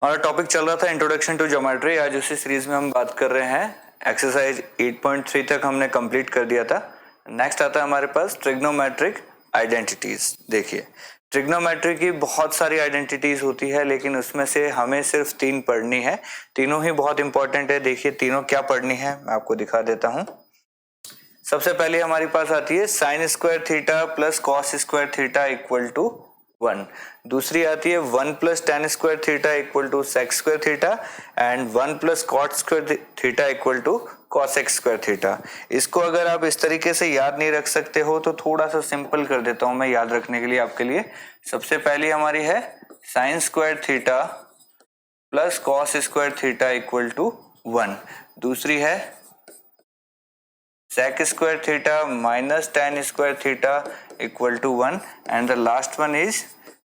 हमारा टॉपिक चल रहा था इंट्रोडक्शन टू ज्योमेट्री। आज उसी सीरीज में हम बात कर रहे हैं। एक्सरसाइज 8.3 तक हमने कंप्लीट कर दिया था। नेक्स्ट आता है हमारे पास ट्रिग्नोमेट्रिक आइडेंटिटीज। देखिए, ट्रिग्नोमेट्री की बहुत सारी आइडेंटिटीज होती है, लेकिन उसमें से हमें सिर्फ 3 पढ़नी है। तीनों ही बहुत इंपॉर्टेंट है। देखिए तीनों क्या पढ़नी है मैं आपको दिखा देता हूँ। सबसे पहले हमारे पास आती है sine square theta plus cos square theta equal to 1। दूसरी आती है 1 plus tan square theta equal to sec square theta and 1 plus cot square theta equal to cosec square theta. इसको अगर आप इस तरीके से याद नहीं रख सकते हो तो थोड़ा सा सिंपल कर देता हूं मैं याद रखने के लिए आपके लिए। सबसे पहली हमारी है sine square theta plus cos square theta equal to 1। दूसरी है sec square theta minus tan square theta equal to 1 and the last one is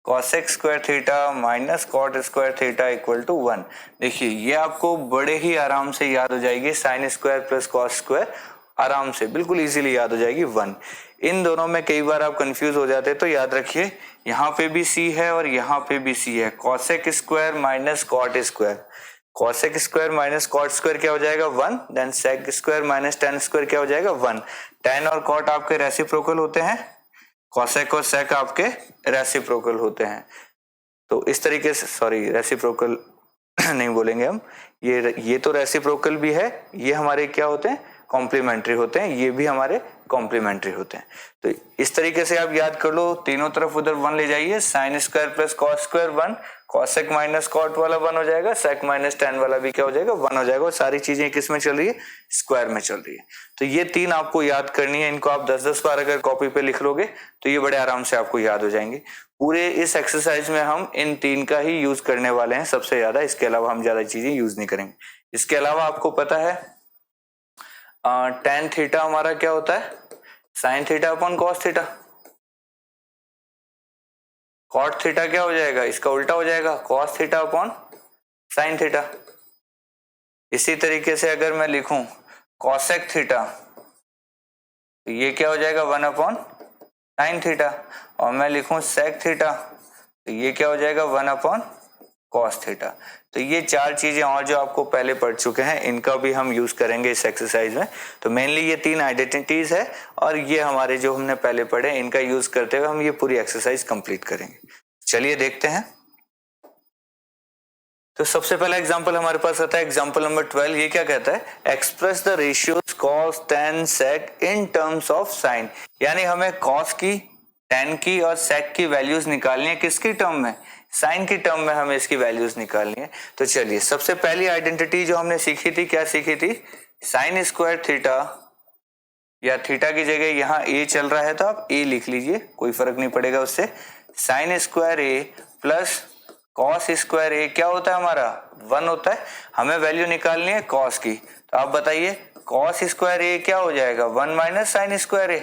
cosec square theta minus cot square theta equal to 1। देखिए ये आपको बड़े ही आराम से याद हो जाएगी। Sign square plus cos square आराम से बिल्कुल इजीली याद हो जाएगी 1। इन दोनों में कई बार आप कंफ्यूज हो जाते हैं तो याद रखिए यहाँ पे भी c है और यहाँ पे भी c है। cosec square minus cot square, cosec square minus cot square क्या हो जाएगा 1। Then sec square minus tan square क्या हो जाएगा 1। tan और cot आपके रेसिप्रोकल होते हैं, cosec और sec आपके रेसिप्रोकल होते हैं। तो इस तरीके से, सॉरी रेसिप्रोकल नहीं बोलेंगे हम, ये तो रेसिप्रोकल भी है, ये हमारे क्या होते हैं कॉम्प्लीमेंट्री होते हैं, ये भी हमारे कॉम्प्लीमेंट्री होते हैं। तो इस तरीके से आप याद कर लो, तीनों तरफ उधर 1 ले जाइए। Sine square plus cos square 1, cosec minus cot वाला 1 हो जाएगा, सेक माइनस tan वाला भी क्या हो जाएगा 1 हो जाएगा। और सारी चीजें किस में चल रही है, स्क्वायर में चल रही है। तो ये 3 आपको याद करनी है। इनको आप 10-10 बार अगर कॉपी पे लिख लोगे तो ये बड़े आराम से आपको याद हो जाएंगे। पूरे इस एक्सरसाइज में हम इन 3 का ही यूज करने वाले हैं सबसे ज्यादा। इसके अलावा हम ज्यादा चीजें यूज नहीं करेंगे। इसके अलावा आपको पता है tan थीटा हमारा क्या होता है, sine theta upon cos theta. Cot theta क्या हो जाएगा, इसका उल्टा हो जाएगा, cos theta upon sine theta. इसी तरीके से अगर मैं लिखूं कॉसेक थीटा तो ये क्या हो जाएगा 1 अपॉन साइन थीटा। और मैं लिखूं सेक थीटा तो ये क्या हो जाएगा 1 अपॉन कॉस थीटा। तो ये 4 चीजें और जो आपको पहले पढ़ चुके हैं, इनका भी हम यूज करेंगे इस एक्सरसाइज में। तो मेनली ये 3 आइडेंटिटीज है और ये हमारे जो हमने पहले पढ़े इनका यूज करते हुए हम ये पूरी एक्सरसाइज कंप्लीट करेंगे। चलिए देखते हैं। तो सबसे पहला एग्जांपल हमारे पास आता है एग्जांपल नंबर 12। ये क्या कहता है, express the ratios cos tan sec in terms of sine. यानी हमें कॉस की, tan की और sec की वैल्यूज निकालनी है। किसकी टर्म में, साइन की टर्म में हमें इसकी वैल्यूज निकालनी है। तो चलिए सबसे पहली आइडेंटिटी जो हमने सीखी थी, क्या सीखी थी, साइन स्क्वायर थीटा, या थीटा की जगह यहाँ a चल रहा है तो आप a लिख लीजिए, कोई फर्क नहीं पड़ेगा उससे। Sine square a plus cos square A क्या होता है हमारा 1 होता है। हमें वैल्यू निकालनी है कॉस की। तो आप बताइए कॉस स्क्वायर ए क्या हो जाएगा 1 माइनस साइन स्क्वायर ए।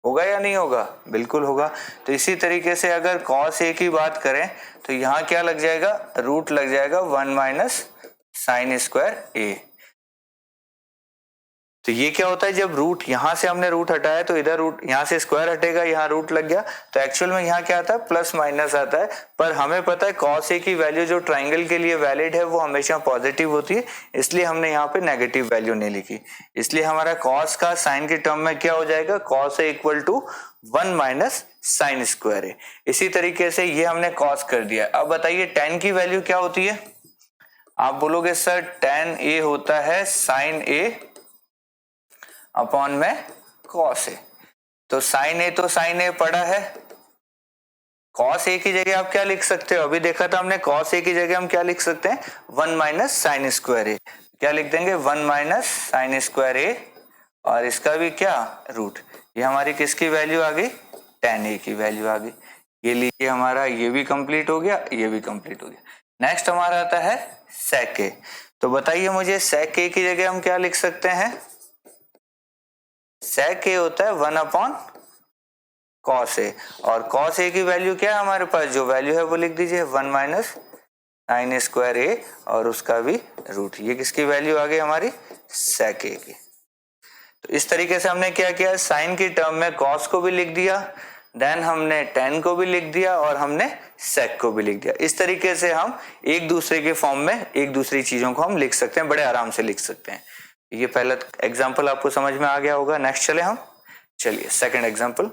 होगा या नहीं होगा, बिल्कुल होगा। तो इसी तरीके से अगर कॉस ए की बात करें तो यहाँ क्या लग जाएगा, रूट लग जाएगा 1 माइनस साइन स्क्वायर ए। तो ये क्या होता है, जब रूट यहां से हमने रूट हटाया तो इधर रूट, यहां से स्क्वायर हटेगा, यहाँ रूट लग गया। तो एक्चुअल में यहाँ क्या आता है, प्लस माइनस आता है। पर हमें पता है कॉस ए की वैल्यू जो ट्राइंगल के लिए वैलिड है वो हमेशा पॉजिटिव होती है, इसलिए हमने यहाँ पे नेगेटिव वैल्यू नहीं लिखी। इसलिए हमारा कॉस का साइन के टर्म में क्या हो जाएगा, cos A equal to 1 minus sine square A. इसी तरीके से ये हमने कॉस कर दिया। अब बताइए tan की वैल्यू क्या होती है। आप बोलोगे सर tan ए होता है साइन ए अपॉन में कॉस ए। तो साइन ए तो साइन ए पड़ा है, कॉस ए की जगह आप क्या लिख सकते हो, अभी देखा था हमने कॉस ए की जगह हम क्या लिख सकते हैं 1 माइनस साइन स्क्वायर ए। क्या लिख देंगे 1 माइनस साइन स्क्वायर ए और इसका भी क्या रूट। ये हमारी किसकी वैल्यू आ गई, tan ए की वैल्यू आ गई। ये लीजिए हमारा ये भी कंप्लीट हो गया, ये भी कंप्लीट हो गया। नेक्स्ट हमारा आता है sec ए। तो बताइए मुझे sec ए की जगह हम क्या लिख सकते हैं, sec ए होता है 1 अपॉन कॉस ए। और कॉस ए की वैल्यू क्या है हमारे पास, जो वैल्यू है वो लिख दीजिए 1 माइनस साइन स्क्वायर ए और उसका भी रूट। ये किसकी वैल्यू आ गई हमारी, sec ए की। तो इस तरीके से हमने क्या किया, साइन की टर्म में कॉस को भी लिख दिया, देन हमने tan को भी लिख दिया और हमने sec को भी लिख दिया। इस तरीके से हम एक दूसरे के फॉर्म में एक दूसरी चीजों को हम लिख सकते हैं, बड़े आराम से लिख सकते हैं। ये पहला एग्जाम्पल आपको समझ में आ गया होगा। नेक्स्ट चले हम, चलिए सेकंड एग्जाम्पल।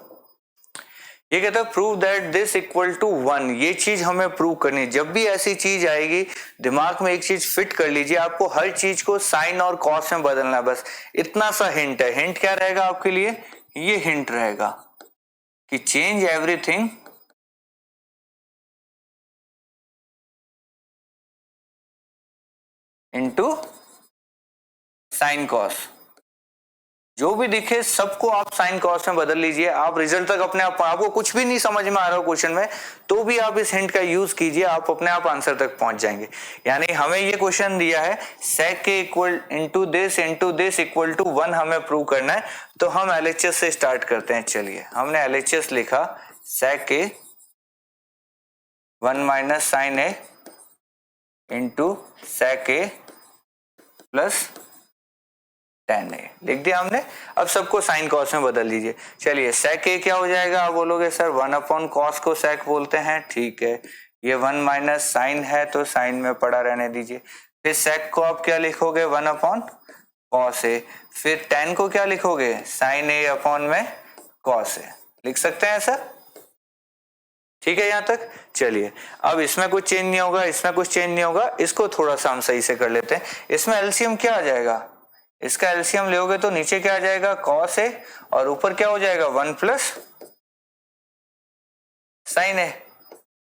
ये कहता है prove that this equal to 1। ये चीज हमें प्रूव करनी है। जब भी ऐसी चीज आएगी दिमाग में एक चीज फिट कर लीजिए, आपको हर चीज को साइन और कॉस में बदलना है। बस इतना सा हिंट है। हिंट क्या रहेगा आपके लिए? ये हिंट रहेगा कि change everything into sine cos. जो भी दिखे सबको आप साइन कॉस में बदल लीजिए। आप रिजल्ट तक अपने आप, आपको कुछ भी नहीं समझ में आ रहा हो क्वेश्चन में, तो भी आप इस हिंट का यूज कीजिए, आप अपने आप आंसर तक पहुंच जाएंगे। यानी हमें ये क्वेश्चन दिया है sec के equal into this equal to 1 हमें प्रूव करना है। तो हम LHS से स्टार्ट करते हैं। चलिए हमने LHS लिखा sec के 1 minus sine a into sec A plus tan ए लिख दिया हमने। अब सबको साइन कॉस में बदल लीजिए। चलिए sec ए क्या हो जाएगा? आप बोलोगे सर 1 अपॉन कॉस को sec बोलते हैं, ठीक है। ये 1 माइनस साइन है तो साइन में पड़ा रहने दीजिए। फिर sec को आप क्या लिखोगे? 1 अपॉन कॉस ए। फिर tan को क्या लिखोगे? साइन ए अपॉन में कॉस ए। लिख सकते हैं ऐसा, ठीक है यहां तक। चलिए अब इसमें कुछ चेंज नहीं होगा, इसमें कुछ चेंज नहीं होगा। इसको थोड़ा सा हम सही से कर लेते हैं। इसमें एलसीएम क्या आ जाएगा? इसका एलसीएम लोगे तो नीचे क्या आ जाएगा? कॉस ए, और ऊपर क्या हो जाएगा? 1 प्लस साइन ए,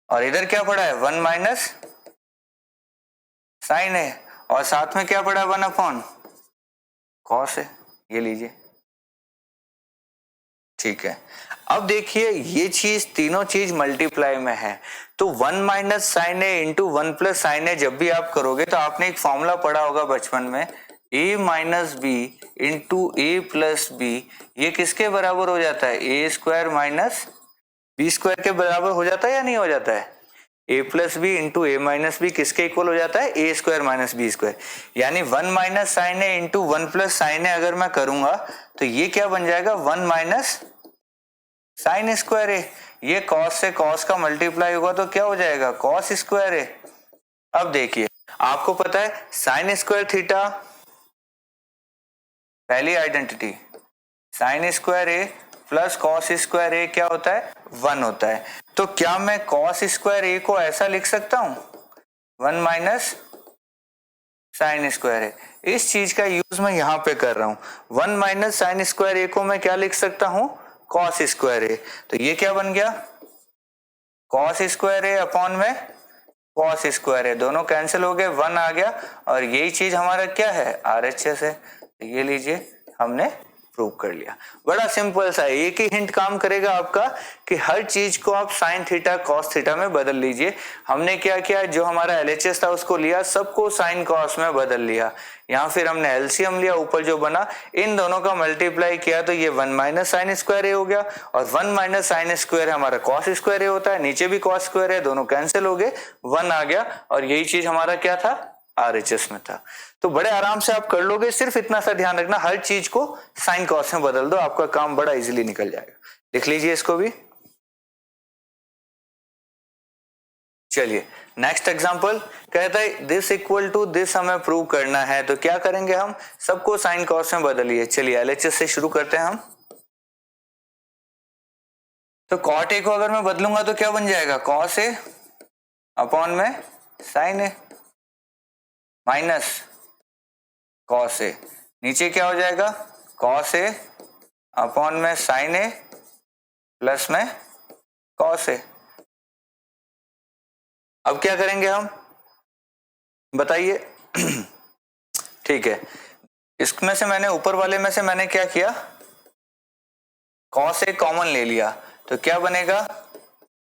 और इधर क्या पड़ा है? 1 माइनस साइन ए, और साथ में क्या पड़ा? 1 अपॉन कॉस ए। ये लीजिए, ठीक है। अब देखिए ये चीज, तीनों चीज मल्टीप्लाई में है, तो 1 minus sine a into 1 plus sine ए जब भी आप करोगे तो आपने एक फॉर्मूला पढ़ा होगा बचपन में, a minus B into a plus b. ये किसके बराबर हो जाता है? A square minus b square के बराबर हो जाता है या नहीं हो जाता है? a plus b into a minus b किसके इक्वल हो जाता है? A square minus b square. यानी 1 minus sine a into 1 plus sine a अगर मैं करूंगा तो ये क्या बन जाएगा? 1 माइनस साइन स्क्वायर ए। ये कॉस से कॉस का मल्टीप्लाई होगा तो क्या हो जाएगा? कॉस स्क्वायर ए। अब देखिए आपको पता है साइन स्क्वायर थीटा, पहली identity, sine square A plus cos square A क्या होता है? 1 होता है। तो क्या मैं कॉस स्क्वायर ए को ऐसा लिख सकता हूं? 1 माइनस साइन स्क्वायर ए। इस चीज का यूज मैं यहां पे कर रहा हूं। 1 माइनस साइन स्क्वायर ए को मैं क्या लिख सकता हूं? कॉस स्क्वायर ए। तो ये क्या बन गया? कॉस स्क्वायर ए अपॉन में कॉस स्क्वायर ए, दोनों कैंसिल हो गए, 1 आ गया, और यही चीज हमारा क्या है? RHS है। तो ये लीजिए हमने प्रूव कर लिया। बड़ा सिंपल सा, एक ही हिंट काम करेगा आपका कि हर चीज को आप साइन थीटा कॉस थीटा में बदल लीजिए। हमने क्या किया? जो हमारा LHS था उसको लिया, सबको साइन कॉस में बदल लिया। यहाँ फिर हमने एलसीएम लिया, ऊपर जो बना इन दोनों का मल्टीप्लाई किया तो ये 1 माइनस साइन स्क्वायर ए हो गया, और 1 माइनस साइन स्क्वायर हमारा कॉस स्क्वायर ए होता है, नीचे भी कॉस स्क्वायर है, दोनों कैंसिल हो गए, 1 आ गया, और यही चीज हमारा क्या था? RHS में था। तो बड़े आराम से आप कर लोगे। सिर्फ इतना सा ध्यान रखना, हर चीज को साइन कॉस में बदल दो, आपका काम बड़ा इजीली निकल जाएगा। लिख लीजिए इसको भी। चलिए नेक्स्ट एग्जांपल कहता है दिस इक्वल टू दिस हमें प्रूव करना है। तो क्या करेंगे हम? सबको साइन कॉस में बदलिए। चलिए LHS से शुरू करते हैं हम। तो कॉट ए को अगर मैं बदलूंगा तो क्या बन जाएगा? कॉस ए अपॉन में sign A minus cos A, नीचे क्या हो जाएगा? कॉस ए अपॉन में साइन ए प्लस में कॉस ए। अब क्या करेंगे हम? बताइए। ठीक है, इसमें से मैंने ऊपर वाले में से मैंने क्या किया? कॉस ए कॉमन ले लिया, तो क्या बनेगा?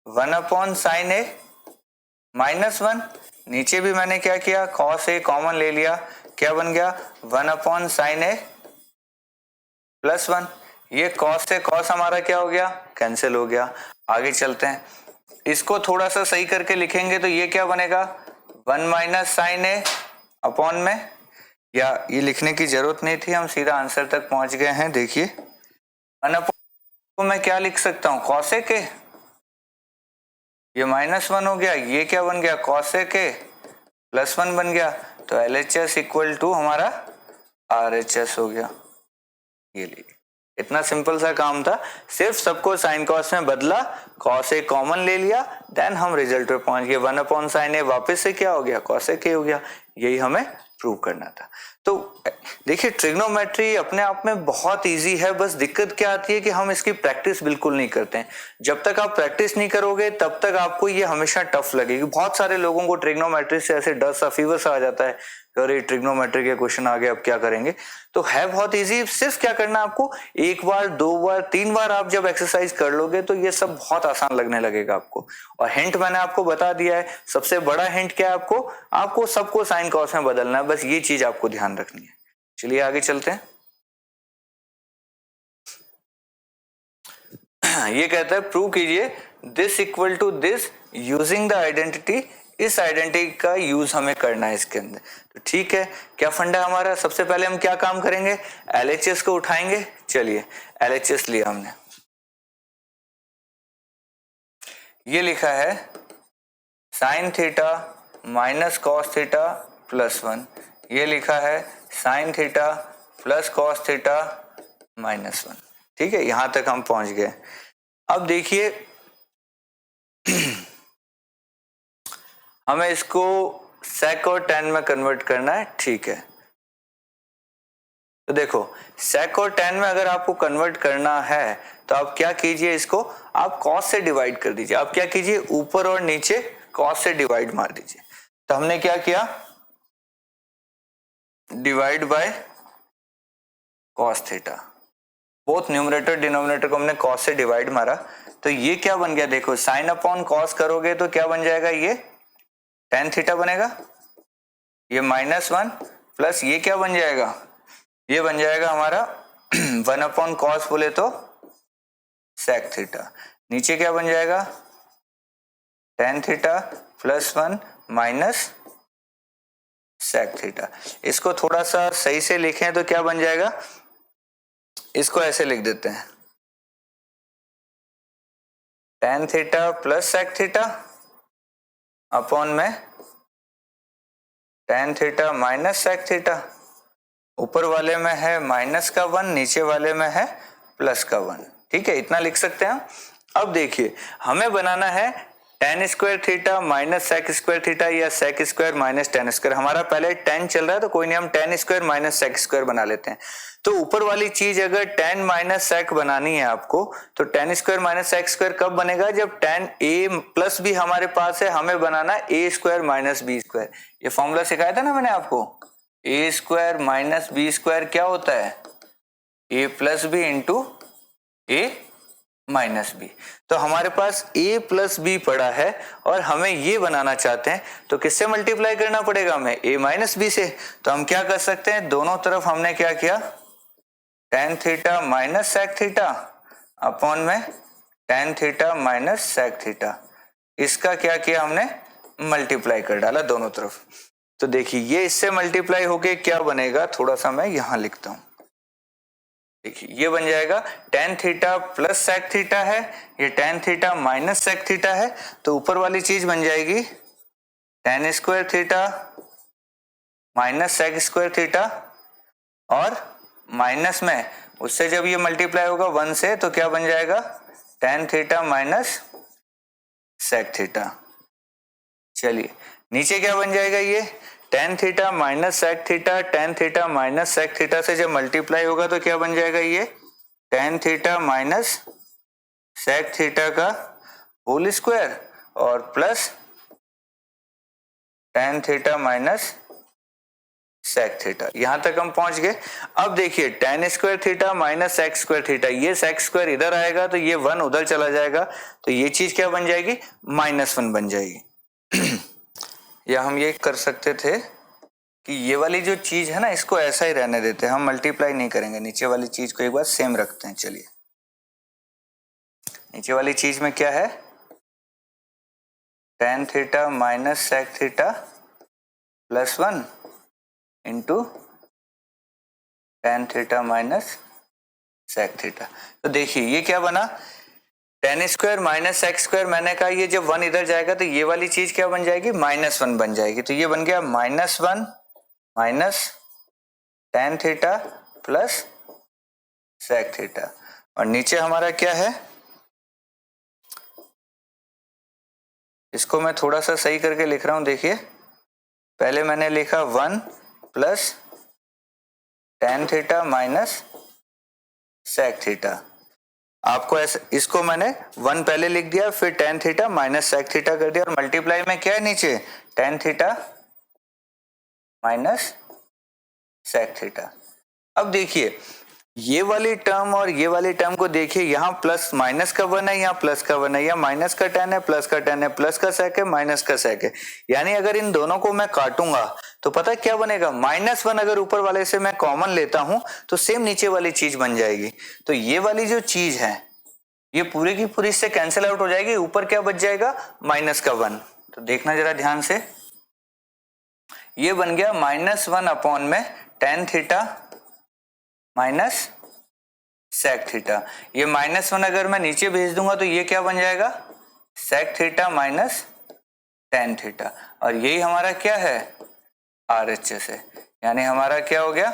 1 अपॉन साइन ए माइनस 1। नीचे भी मैंने क्या किया? कॉस ए कॉमन ले लिया, क्या बन गया? 1 अपॉन साइन ए प्लस 1। ये कॉस से कॉस हमारा क्या हो गया? कैंसिल हो गया। आगे चलते हैं, इसको थोड़ा सा सही करके लिखेंगे तो ये क्या बनेगा? 1 माइनस साइन ए अपॉन में, या ये लिखने की जरूरत नहीं थी, हम सीधा आंसर तक पहुंच गए हैं। देखिए 1 अपॉन तो मैं क्या लिख सकता हूँ, कॉसेक ए, ये -1 हो गया, ये क्या बन गया, कॉसेक ए +1 बन गया, तो LHS इक्वल टू हमारा RHS हो गया। ये लीजिए, इतना सिंपल सा काम था, सिर्फ सबको साइन कॉस में बदला, कॉस ए कॉमन ले लिया, देन हम रिजल्ट पे पहुंच गए, 1/sin ए वापस से क्या हो गया, कॉसेक ए हो गया। यही हमें प्रूव करना था। तो देखिए ट्रिग्नोमेट्री अपने आप में बहुत इजी है, बस दिक्कत क्या आती है कि हम इसकी प्रैक्टिस बिल्कुल नहीं करते हैं। जब तक आप प्रैक्टिस नहीं करोगे तब तक आपको ये हमेशा टफ लगेगी। बहुत सारे लोगों को ट्रिग्नोमेट्री से ऐसे डर सा, फीवर सा आ जाता है, अरे ट्रिग्नोमेट्री के क्वेश्चन आ गए अब क्या करेंगे। तो है बहुत इजी, सिर्फ क्या करना आपको, एक बार, 2 बार, 3 बार आप जब एक्सरसाइज कर लोगे तो ये सब बहुत आसान लगने लगेगा आपको। और हिंट मैंने आपको बता दिया है, सबसे बड़ा हिंट क्या है आपको, आपको सबको साइन कॉस में बदलना है, बस ये चीज आपको ध्यान रखनी है। चलिए आगे चलते हैं। ये कहता है प्रूव कीजिए this equal to this using the identity, इस आइडेंटिटी का यूज हमें करना है इसके अंदर। तो ठीक है, क्या फंडा है हमारा, सबसे पहले हम क्या काम करेंगे, LHS को उठाएंगे। चलिए LHS लिया हमने, ये लिखा है sine theta minus cos theta +1, ये लिखा है sine theta plus cos theta -1। ठीक है, यहां तक हम पहुंच गए। अब देखिए हमें इसको सेक और tan में कन्वर्ट करना है। ठीक है, तो देखो सेक और tan में अगर आपको कन्वर्ट करना है तो आप क्या कीजिए, इसको आप cos से डिवाइड कर दीजिए। आप क्या कीजिए, ऊपर और नीचे cos से डिवाइड मार दीजिए। तो हमने क्या किया, divide by cos theta, both numerator denominator को हमने cos से डिवाइड मारा। तो ये क्या बन गया, देखो साइन अपॉन cos करोगे तो क्या बन जाएगा, ये tan थीटा बनेगा, ये -1 प्लस ये क्या बन जाएगा, ये बन जाएगा हमारा 1/cos बोले तो sec थीटा, नीचे क्या बन जाएगा tan theta +1 minus sec theta. इसको थोड़ा सा सही से लिखें तो क्या बन जाएगा, इसको ऐसे लिख देते हैं, tan theta plus sec theta upon में tan theta minus sec theta. ऊपर वाले में है -1, नीचे वाले में है +1। ठीक है, इतना लिख सकते हैं। अब देखिए हमें बनाना है tan square theta minus sec square theta या sec square minus tan square. हमारा पहले tan चल रहा है तो कोई नहीं, हम tan square minus sec square बना लेते हैं। तो ऊपर वाली चीज अगर tan माइनस sec बनानी है आपको, तो tan square minus sec square कब बनेगा, जब tan a प्लस भी हमारे पास है, हमें बनाना a square minus b square. ये फॉर्मूला सिखाया था ना मैंने आपको, a square minus b square क्या होता है, a plus b into a minus b. तो हमारे पास a प्लस बी पड़ा है और हमें ये बनाना चाहते हैं, तो किससे मल्टीप्लाई करना पड़ेगा हमें, a माइनस बी से। तो हम क्या कर सकते हैं, दोनों तरफ हमने क्या किया, tan theta minus sec theta upon में tan theta minus sec theta, इसका क्या किया हमने, मल्टीप्लाई कर डाला दोनों तरफ। तो देखिए ये इससे मल्टीप्लाई होके क्या बनेगा, थोड़ा सा मैं यहां लिखता हूं। देखिए ये बन जाएगा tan theta plus sec theta है, ये tan theta minus sec theta है, तो ऊपर वाली चीज बन जाएगी tan square theta minus sec square theta, और माइनस में उससे जब ये मल्टीप्लाई होगा 1 से तो क्या बन जाएगा tan theta minus sec theta. चलिए नीचे क्या बन जाएगा, ये tan theta minus sec theta, tan theta minus sec theta से जब मल्टीप्लाई होगा तो क्या बन जाएगा, ये tan theta minus sec theta का होल स्क्वायर और plus tan theta minus sec theta. यहां तक हम पहुंच गए। अब देखिए tan square theta minus sec square theta, ये sec स्क्वायर इधर आएगा तो ये 1 उधर चला जाएगा, तो ये चीज क्या बन जाएगी, -1 बन जाएगी। या हम ये कर सकते थे कि ये वाली जो चीज है ना, इसको ऐसा ही रहने देते हैं, हम मल्टीप्लाई नहीं करेंगे, नीचे वाली चीज को एक बार सेम रखते हैं। चलिए नीचे वाली चीज में क्या है, tan theta minus sec theta +1 into tan theta minus sec theta. तो देखिए ये क्या बना, tan square minus sec square, मैंने कहा ये जब वन इधर जाएगा तो ये वाली चीज क्या बन जाएगी, -1 बन जाएगी। तो ये बन गया -1 minus tan theta plus sec theta. और नीचे हमारा क्या है, इसको मैं थोड़ा सा सही करके लिख रहा हूं। देखिए पहले मैंने लिखा 1 plus tan theta minus sec theta. आपको ऐसे, इसको मैंने 1 पहले लिख दिया, फिर tan theta minus sec theta कर दिया, और मल्टीप्लाई में क्या है नीचे, tan theta minus sec theta. अब देखिए ये वाली टर्म और ये वाली टर्म को देखिए, यहाँ प्लस माइनस का 1 है, यहाँ प्लस का 1 है, यहाँ माइनस का 10 है, प्लस का 10 है, प्लस का सेक है, माइनस का सेक है। यानी अगर इन दोनों को मैं काटूंगा तो पता है क्या बनेगा, -1 अगर ऊपर वाले से मैं कॉमन लेता हूं तो सेम नीचे वाली चीज बन जाएगी। तो ये वाली जो चीज है ये पूरी की पूरी से कैंसिल आउट हो जाएगी, ऊपर क्या बच जाएगा, -1। तो देखना जरा ध्यान से, ये बन गया -1 अपॉन में tan theta minus sec theta. ये -1 अगर मैं नीचे भेज दूंगा तो ये क्या बन जाएगा, sec theta minus tan theta. और यही हमारा क्या है, RHS है। यानी हमारा क्या हो गया,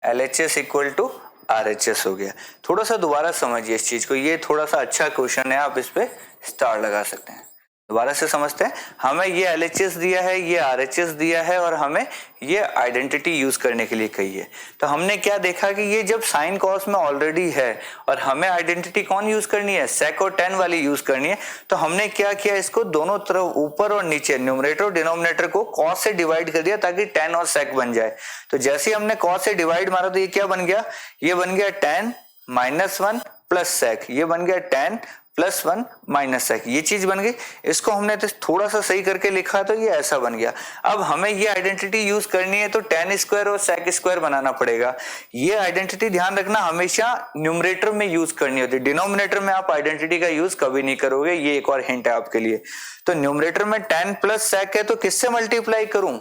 LHS इक्वल टू RHS हो गया। थोड़ा सा दोबारा समझिए इस चीज को, ये थोड़ा सा अच्छा क्वेश्चन है, आप इस पे स्टार लगा सकते हैं। दोबारा से समझते हैं, हमें ये LHS दिया है, ये RHS दिया है, और हमें ये आइडेंटिटी यूज करने के लिए कही है। तो हमने क्या देखा कि ये जब साइन कॉस में ऑलरेडी है और हमें आइडेंटिटी कौन यूज करनी है, सेक और टेन वाली यूज करनी है। तो हमने क्या किया, इसको दोनों तरफ ऊपर और नीचे न्यूमरेटर और डिनोमिनेटर को कॉस से डिवाइड कर दिया ताकि टेन और सेक बन जाए। तो जैसे ही हमने कॉस से डिवाइड मारा तो ये क्या बन गया, ये बन गया टेन -1 प्लस सेक, ये बन गया टेन +1 माइनस सेक, ये चीज बन गई। इसको हमने तो थोड़ा सा सही करके लिखा तो ये ऐसा बन गया। अब हमें ये आइडेंटिटी यूज करनी है तो टेन स्क्वायर और सेक स्क्वायर बनाना पड़ेगा। ये आइडेंटिटी ध्यान रखना हमेशा न्यूमरेटर में यूज करनी होती है, डिनोमिनेटर में आप आइडेंटिटी का यूज कभी नहीं करोगे। ये एक और हिंट है आपके लिए। तो न्यूमरेटर में टेन प्लस सेक है तो किससे मल्टीप्लाई करूं,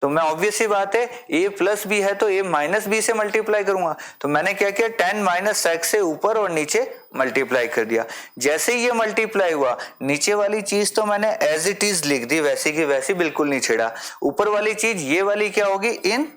तो मैं ऑब्वियस ही बात है a प्लस बी है तो a माइनस बी से मल्टीप्लाई करूंगा। तो मैंने क्या किया, टेन माइनस सेक से ऊपर और नीचे मल्टीप्लाई कर दिया। जैसे ही ये मल्टीप्लाई हुआ, नीचे वाली चीज तो मैंने एज इट इज लिख दी, वैसी की वैसी, बिल्कुल नहीं छेड़ा। ऊपर वाली चीज ये वाली क्या होगी, इन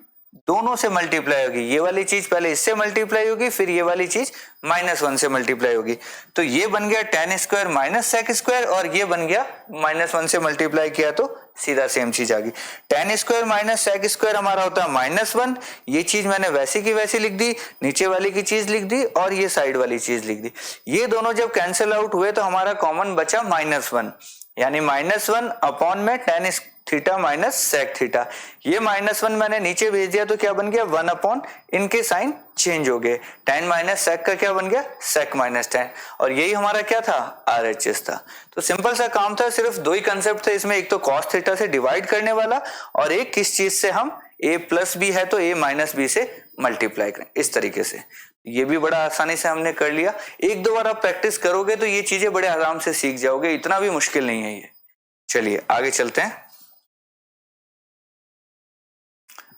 दोनों से मल्टीप्लाई होगी। ये वाली चीज पहले इससे मल्टीप्लाई होगी, फिर ये वाली चीज -1 से मल्टीप्लाई होगी। तो ये बन गया tan square minus sec square, और ये बन गया -1 से मल्टीप्लाई किया तो सीधा सेम चीज आ गई। Tan square minus sec square हमारा होता है -1। ये चीज मैंने वैसी की वैसी लिख दी, नीचे वाली की चीज लिख दी और ये साइड वाली चीज लिख दी। ये दोनों जब कैंसिल आउट हुए तो हमारा कॉमन बचा -1, यानी -1 अपॉन में tan theta minus sec theta. ये -1 मैंने नीचे भेज दिया तो क्या बन गया, 1 अपॉन, इनके साइन चेंज हो गए। टेन माइनस सेक का क्या बन गया, सेक माइनस टेन। और यही हमारा क्या था, RHS था। तो सिंपल सा काम था, सिर्फ दो ही कंसेप्ट थे इसमें, एक तो कॉस थीटा से डिवाइड करने वाला, और एक किस चीज से, हम a प्लस बी है तो a माइनस बी से मल्टीप्लाई करें, इस तरीके से। ये भी बड़ा आसानी से हमने कर लिया। एक दो बार आप प्रैक्टिस करोगे तो ये चीजें बड़े आराम से सीख जाओगे, इतना भी मुश्किल नहीं है ये। चलिए आगे चलते हैं।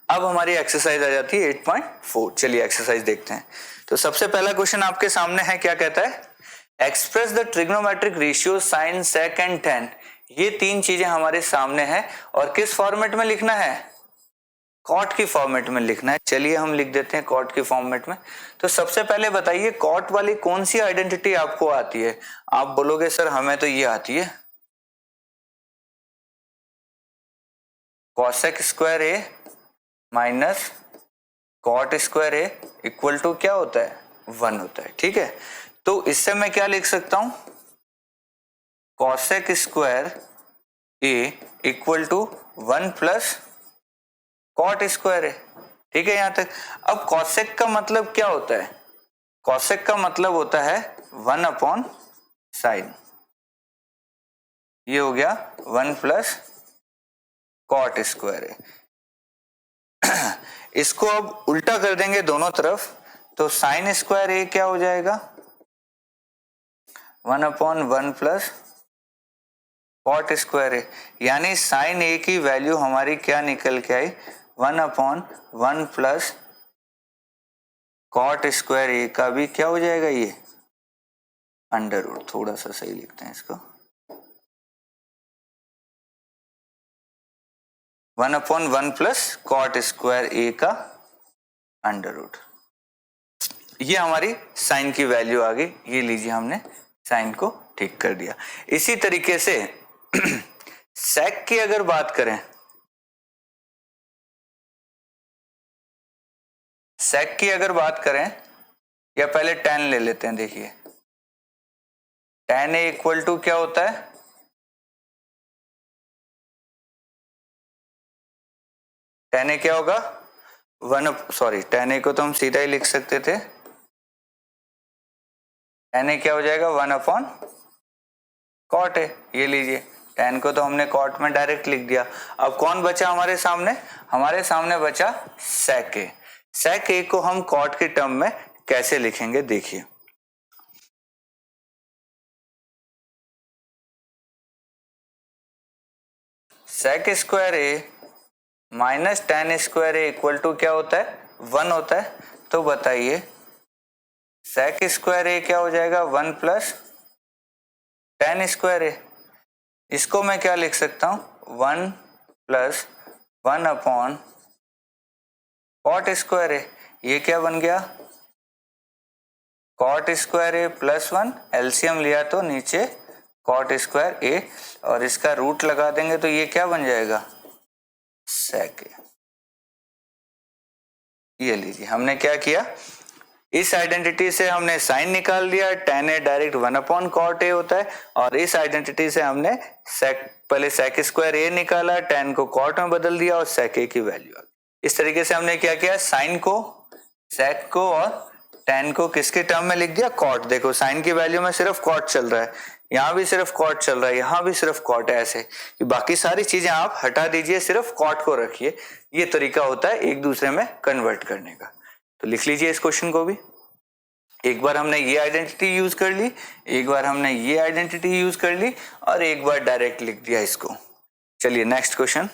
अब हमारी एक्सरसाइज आ जाती है 8.4। चलिए एक्सरसाइज देखते हैं। तो सबसे पहला क्वेश्चन आपके सामने है, क्या कहता है, express the trigonometric ratio sine sec and tan. ये तीन चीजें हमारे सामने हैं और किस फॉर्मेट में लिखना है, कॉट की फॉर्मेट में लिखना है। चलिए हम लिख देते हैं कॉट की फॉर्मेट में। तो सबसे पहले बताइए कॉट वाली कौन सी आइडेंटिटी आपको आती है। आप बोलोगे सर हमें तो ये आती है, cosec square a minus cot square A equal to क्या होता है, 1 होता है। ठीक है, तो इससे मैं क्या लिख सकता हूं, cosec square A equal to 1 plus cot square A. ठीक है यहां तक। अब कॉसेक का मतलब क्या होता है, कॉसेक का मतलब होता है 1 अपॉन साइन। ये हो गया 1 प्लस कॉट स्क्वायर ए। इसको अब उल्टा कर देंगे दोनों तरफ, तो साइन स्क्वायर ए क्या हो जाएगा, 1 अपॉन 1 प्लस कॉट स्क्वायर ए। यानी साइन ए की वैल्यू हमारी क्या निकल के आई, 1 अपॉन 1 प्लस कॉट स्क्वायर ए का भी क्या हो जाएगा, ये अंडर रूट, थोड़ा सा सही लिखते हैं इसको, 1/1 प्लस कॉट स्क्वायर ए का अंडर रूट। ये हमारी साइन की वैल्यू आ गई, ये लीजिए हमने साइन को ठीक कर दिया। इसी तरीके से सेक की अगर बात करें, सेक की अगर बात करें, या पहले tan ले लेते हैं। देखिए tan a इक्वल टू क्या होता है, tan a क्या होगा, tan a को तो हम सीधा ही लिख सकते थे, tan a क्या हो जाएगा 1 cot a। ये लीजिए tan को तो हमने cot में डायरेक्ट लिख दिया। अब कौन बचा हमारे सामने, हमारे सामने बचा sec a। sec a को हम cot के टर्म में कैसे लिखेंगे, देखिए sec square a minus tan square a equal to क्या होता है, 1 होता है। तो बताइए sec स्क्वायर a क्या हो जाएगा, 1 प्लस tan स्क्वायर a। इसको मैं क्या लिख सकता हूं, 1 प्लस 1 अपॉन कॉट स्क्वायर ए। ये क्या बन गया, cot square A plus 1, LCM लिया तो नीचे कॉट स्क्वायर ए, और इसका रूट लगा देंगे तो ये क्या बन जाएगा, सेक ए। ये लीजिए हमने क्या किया, इस आइडेंटिटी से हमने साइन निकाल दिया, tan A direct 1/cot a होता है, और इस आइडेंटिटी से हमने पहले sec स्क्वायर a निकाला, tan को cot में बदल दिया और sec a की वैल्यू आ गई। इस तरीके से हमने क्या किया, साइन को, sec को और tan को किसके टर्म में लिख दिया, cot। देखो साइन की वैल्यू में सिर्फ cot चल रहा है, यहाँ भी सिर्फ cot चल रहा है, यहाँ भी सिर्फ cot है, ऐसे कि बाकी सारी चीजें आप हटा दीजिए, सिर्फ cot को रखिए। ये तरीका होता है एक दूसरे में कन्वर्ट करने का। तो लिख लीजिए इस क्वेश्चन को भी, एक बार हमने ये आइडेंटिटी यूज कर ली, एक बार हमने ये आइडेंटिटी यूज कर ली, और एक बार डायरेक्ट लिख दिया इसको। चलिए नेक्स्ट क्वेश्चन,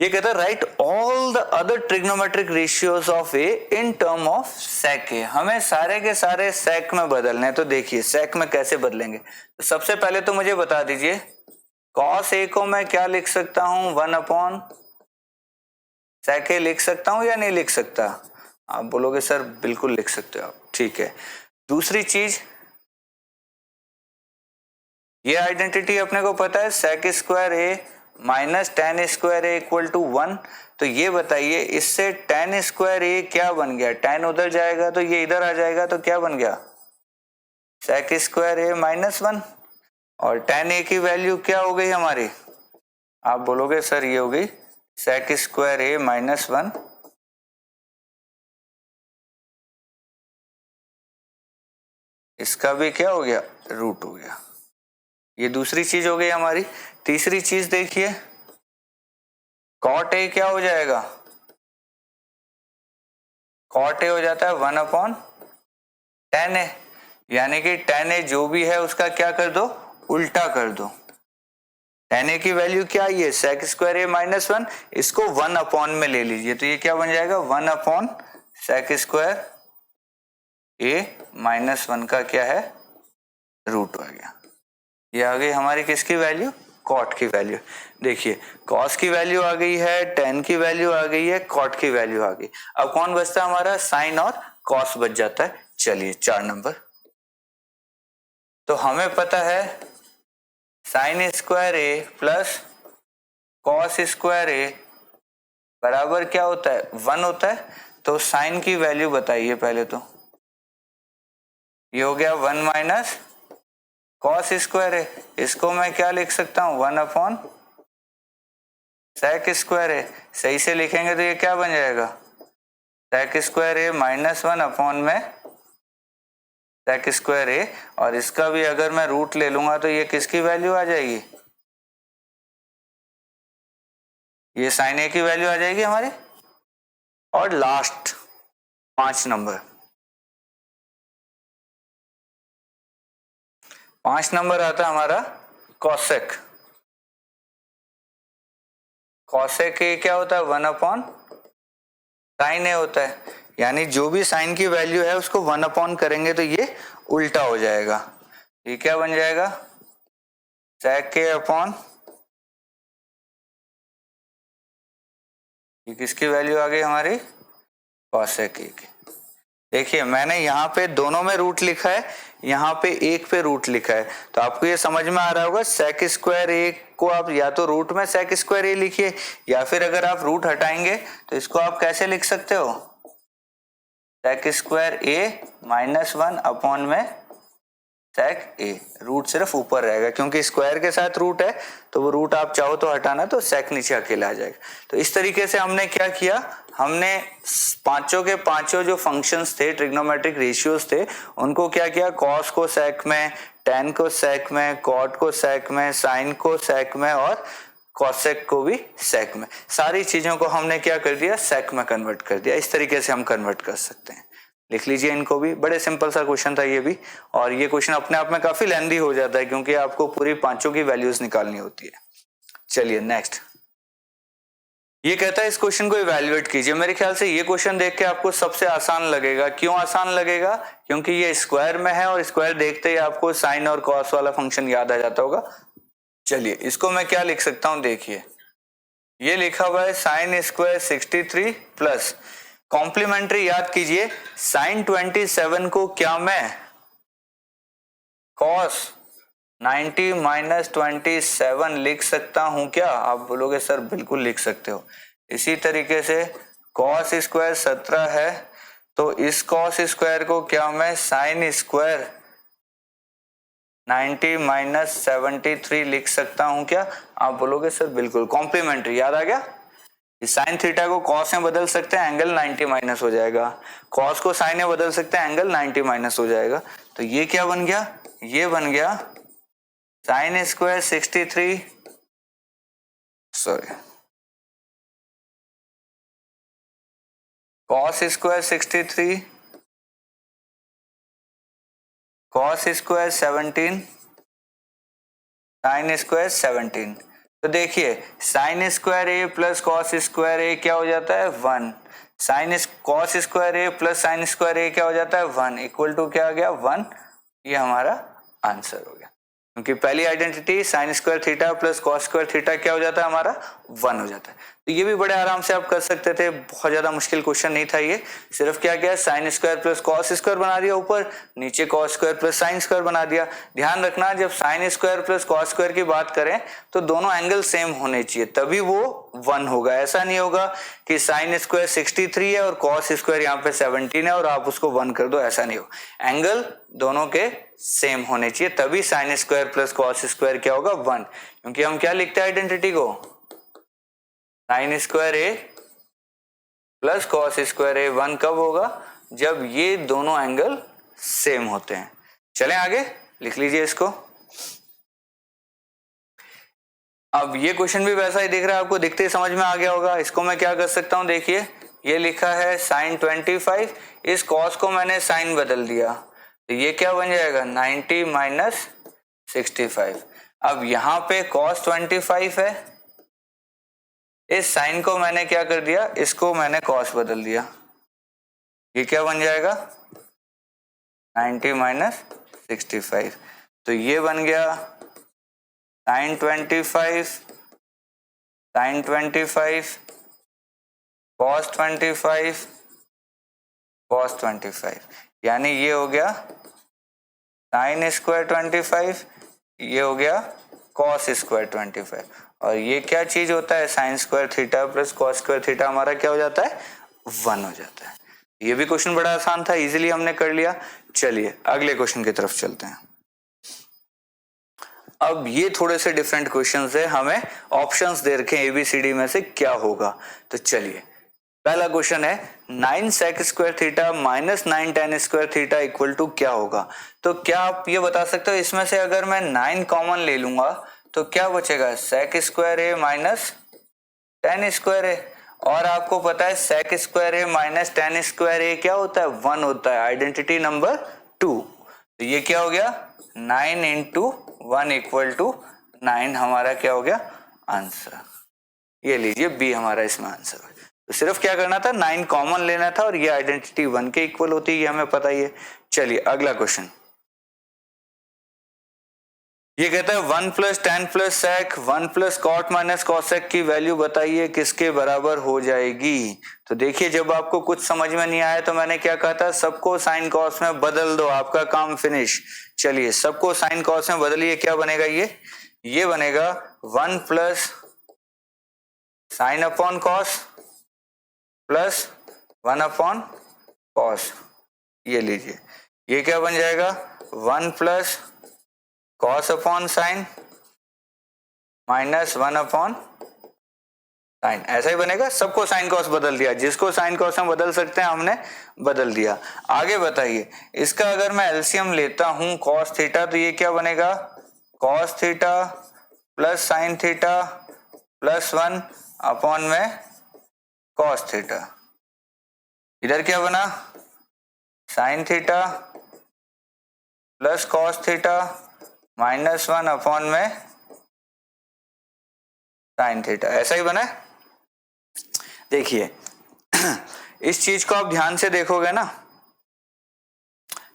ये कहता है write all the other trigonometric ratios of A in term of sec A. हमें सारे के सारे सेक में बदलने हैं। तो देखिए सेक में कैसे बदलेंगे, तो सबसे पहले तो मुझे बता दीजिए कॉस ए को मैं क्या लिख सकता हूं, 1/sec a लिख सकता हूं या नहीं लिख सकता, आप बोलोगे सर बिल्कुल लिख सकते हो आप, ठीक है। दूसरी चीज, ये आइडेंटिटी अपने को पता है sec square a minus tan square a equal to 1। तो ये बताइए इससे tan स्क्वायर a क्या बन गया, tan उधर जाएगा तो ये इधर आ जाएगा, तो क्या बन गया sec स्क्वायर a माइनस 1, और tan a की वैल्यू क्या हो गई हमारी, आप बोलोगे सर ये हो गई sec स्क्वायर a माइनस 1, इसका भी क्या हो गया, रूट हो गया। ये दूसरी चीज हो गई हमारी। तीसरी चीज देखिए cot a क्या हो जाएगा, cot a हो जाता है 1/tan a, यानी कि tan a जो भी है उसका क्या कर दो, उल्टा कर दो। tan a की वैल्यू क्या है, ये sec स्क्वायर a माइनस 1, इसको 1/ में ले लीजिए, तो ये क्या बन जाएगा 1/sec स्क्वायर a माइनस 1 का क्या है, रूट आ गया। ये आ गई हमारी किसकी वैल्यू, कॉट की वैल्यू। देखिए कॉस की वैल्यू आ गई है, टेन की वैल्यू आ गई है, कॉट की वैल्यू आ गई। अब कौन बचता है हमारा, साइन और कॉस बच जाता है। चलिए 4 नंबर, तो हमें पता है sine square A plus cos square ए बराबर क्या होता है, 1 होता है। तो साइन की वैल्यू बताइए पहले, तो ये हो गया 1 माइनस कॉस स्क्वायर है, इसको मैं क्या लिख सकता हूं, 1/sec स्क्वायर है। सही से लिखेंगे तो ये क्या बन जाएगा, sec स्क्वायर है माइनस 1 में sec स्क्वायर है, और इसका भी अगर मैं रूट ले लूंगा तो ये किसकी वैल्यू आ जाएगी, ये साइन ए की वैल्यू आ जाएगी हमारी। और लास्ट 5 नंबर, 5 नंबर आता है हमारा कॉसेक। कॉसेक ए क्या होता है, 1/sin ए होता है, यानी जो भी साइन की वैल्यू है उसको 1 अपॉन करेंगे तो ये उल्टा हो जाएगा। ये क्या बन जाएगा, sec k अपॉन, ये किसकी वैल्यू आ गई हमारी, cosec a की। देखिए मैंने यहाँ पे दोनों में रूट लिखा है, यहाँ पे एक पे रूट लिखा है, तो आपको ये समझ में आ रहा होगा sec स्क्वायर a को आप या तो रूट में sec स्क्वायर a लिखिए, या फिर अगर आप रूट हटाएंगे तो इसको आप कैसे लिख सकते हो, sec square a minus 1 upon में sec a। रूट सिर्फ ऊपर रहेगा क्योंकि स्क्वायर के साथ रूट है, तो वो रूट आप चाहो तो हटाना तो sec नीचे अकेला आ जाएगा। तो इस तरीके से हमने क्या किया, हमने पांचों के पांचों जो फंक्शंस थे, ट्रिग्नोमेट्रिक रेशियोज थे, उनको क्या किया, cos को sec में, tan को sec में, cot को sec में, sin को sec में और cosec को भी sec में, सारी चीजों को हमने क्या कर दिया, sec में कन्वर्ट कर दिया। इस तरीके से हम कन्वर्ट कर सकते हैं। लिख लीजिए इनको भी, बड़े सिंपल सा क्वेश्चन था ये भी, और ये क्वेश्चन अपने आप में काफी लेंथी हो जाता है क्योंकि आपको पूरी पांचों की वैल्यूज निकालनी होती है। चलिए नेक्स्ट, ये कहता है इस क्वेश्चन को इवैल्यूएट कीजिए। मेरे ख्याल से ये क्वेश्चन देख के आपको सबसे आसान लगेगा। क्यों आसान लगेगा, क्योंकि ये स्क्वायर में है और स्क्वायर देखते ही आपको साइन और कॉस वाला फंक्शन याद आ जाता होगा। चलिए इसको मैं क्या लिख सकता हूं, देखिए ये लिखा हुआ है साइन स्क्वायर 63 प्लस कॉम्प्लीमेंट्री, याद कीजिए साइन 27 को क्या मैं कॉस 90 माइनस 27 लिख सकता हूं क्या, आप बोलोगे सर बिल्कुल लिख सकते हो। इसी तरीके से कॉस स्क्वायर 17 है, तो इस कॉस स्क्वायर को क्या मैं साइन स्क्वायर 90 माइनस 73 लिख सकता हूं क्या, आप बोलोगे सर बिल्कुल। कॉम्प्लीमेंट्री याद आ गया, साइन थीटा को कॉस में बदल सकते हैं, एंगल 90 माइनस हो जाएगा, कॉस को साइन में बदल सकते हैं, एंगल 90 माइनस हो जाएगा। तो ये क्या बन गया, ये बन गया sine square 63, sorry cos square 63 cos square 17 sine square 17। तो देखिए sign square A plus cos square A क्या हो जाता है 1, sine cos square A plus sign square A क्या हो जाता है 1, इक्वल टू क्या आ गया 1। ये हमारा आंसर हो गया, क्योंकि पहली identity sine square theta plus cos square theta क्या हो जाता है हमारा 1 हो जाता है। तो ये भी बड़े आराम से आप कर सकते थे, बहुत ज्यादा मुश्किल क्वेश्चन नहीं था ये। सिर्फ क्या क्या sign square plus cos square बना दिया ऊपर, नीचे cos square plus sine square बना दिया। ध्यान रखना जब sign square plus cos square की बात करें तो दोनों एंगल सेम होने चाहिए, तभी वो 1 होगा। ऐसा नहीं होगा कि साइन स्क्वायर 63 है और कॉस स्क्वायर यहाँ पे 17 है और आप उसको 1 कर दो, ऐसा नहीं होगा। एंगल दोनों के सेम होने चाहिए, तभी sign square plus cos square क्या होगा 1। क्योंकि हम क्या लिखते हैं आइडेंटिटी को, sign square A plus cos square ए 1 कब होगा, जब ये दोनों एंगल सेम होते हैं। चलें आगे, लिख लीजिए इसको। अब ये क्वेश्चन भी वैसा ही दिख रहा है आपको, दिखते ही समझ में आ गया होगा। इसको मैं क्या कर सकता हूं, देखिए ये लिखा है साइन 25, इस कॉस को मैंने साइन बदल दिया, तो ये क्या बन जाएगा 90 माइनस 65। अब यहाँ पे कॉस 25 है, इस साइन को मैंने क्या कर दिया, इसको मैंने कॉस बदल दिया, ये क्या बन जाएगा 90 माइनस 65। तो ये बन गया साइन 25 कॉस 25, यानी ये हो गया साइन स्क्वायर 25, ये हो गया कॉस स्क्वायर 25, और ये क्या चीज होता है sine square theta plus cos square theta हमारा क्या हो जाता है 1 हो जाता है। ये भी क्वेश्चन बड़ा आसान था, इजीली हमने कर लिया। चलिए अगले क्वेश्चन की तरफ चलते हैं। अब ये थोड़े से डिफरेंट क्वेश्चंस है, हमें ऑप्शंस दे रखे हैं ABCD में से क्या होगा। तो चलिए पहला क्वेश्चन है 9 sec square theta minus 9 tan square theta equal to क्या होगा। तो क्या आप ये बता सकते हो, इसमें से अगर मैं 9 कॉमन ले लूंगा तो क्या बचेगा sec square a minus tan square ए, और आपको पता है sec square a minus tan square A क्या होता है 1 होता है, आइडेंटिटी नंबर 2। तो ये क्या हो गया 9 इंटू 1 इक्वल टू 9, हमारा क्या हो गया आंसर। ये लीजिए बी हमारा इसमें आंसर हो गया। तो सिर्फ क्या करना था, 9 कॉमन लेना था और ये आइडेंटिटी 1 के इक्वल होती है, ये हमें पता ही है। चलिए अगला क्वेश्चन, ये कहता है 1 plus tan plus sec 1 plus cot minus cosec की वैल्यू बताइए किसके बराबर हो जाएगी। तो देखिए जब आपको कुछ समझ में नहीं आया तो मैंने क्या कहा था, सबको साइन कॉस में बदल दो, आपका काम फिनिश। चलिए सबको साइन कॉस में बदलिए, क्या बनेगा ये बनेगा 1 plus sine upon cos plus 1 upon cos. ये लीजिए, ये क्या बन जाएगा 1 plus cos upon sine minus 1 upon sine, ऐसा ही बनेगा। सबको साइन कॉस बदल दिया, जिसको साइन कॉस में बदल सकते हैं हमने बदल दिया। आगे बताइए, इसका अगर मैं एलसीएम लेता हूं कॉस थीटा, तो ये क्या बनेगा cos theta plus sine theta plus 1 upon में कॉस थीटा। इधर क्या बना sign theta plus cos theta minus 1 upon में साइन थीटा, ऐसा ही बना है। देखिए इस चीज को आप ध्यान से देखोगे ना,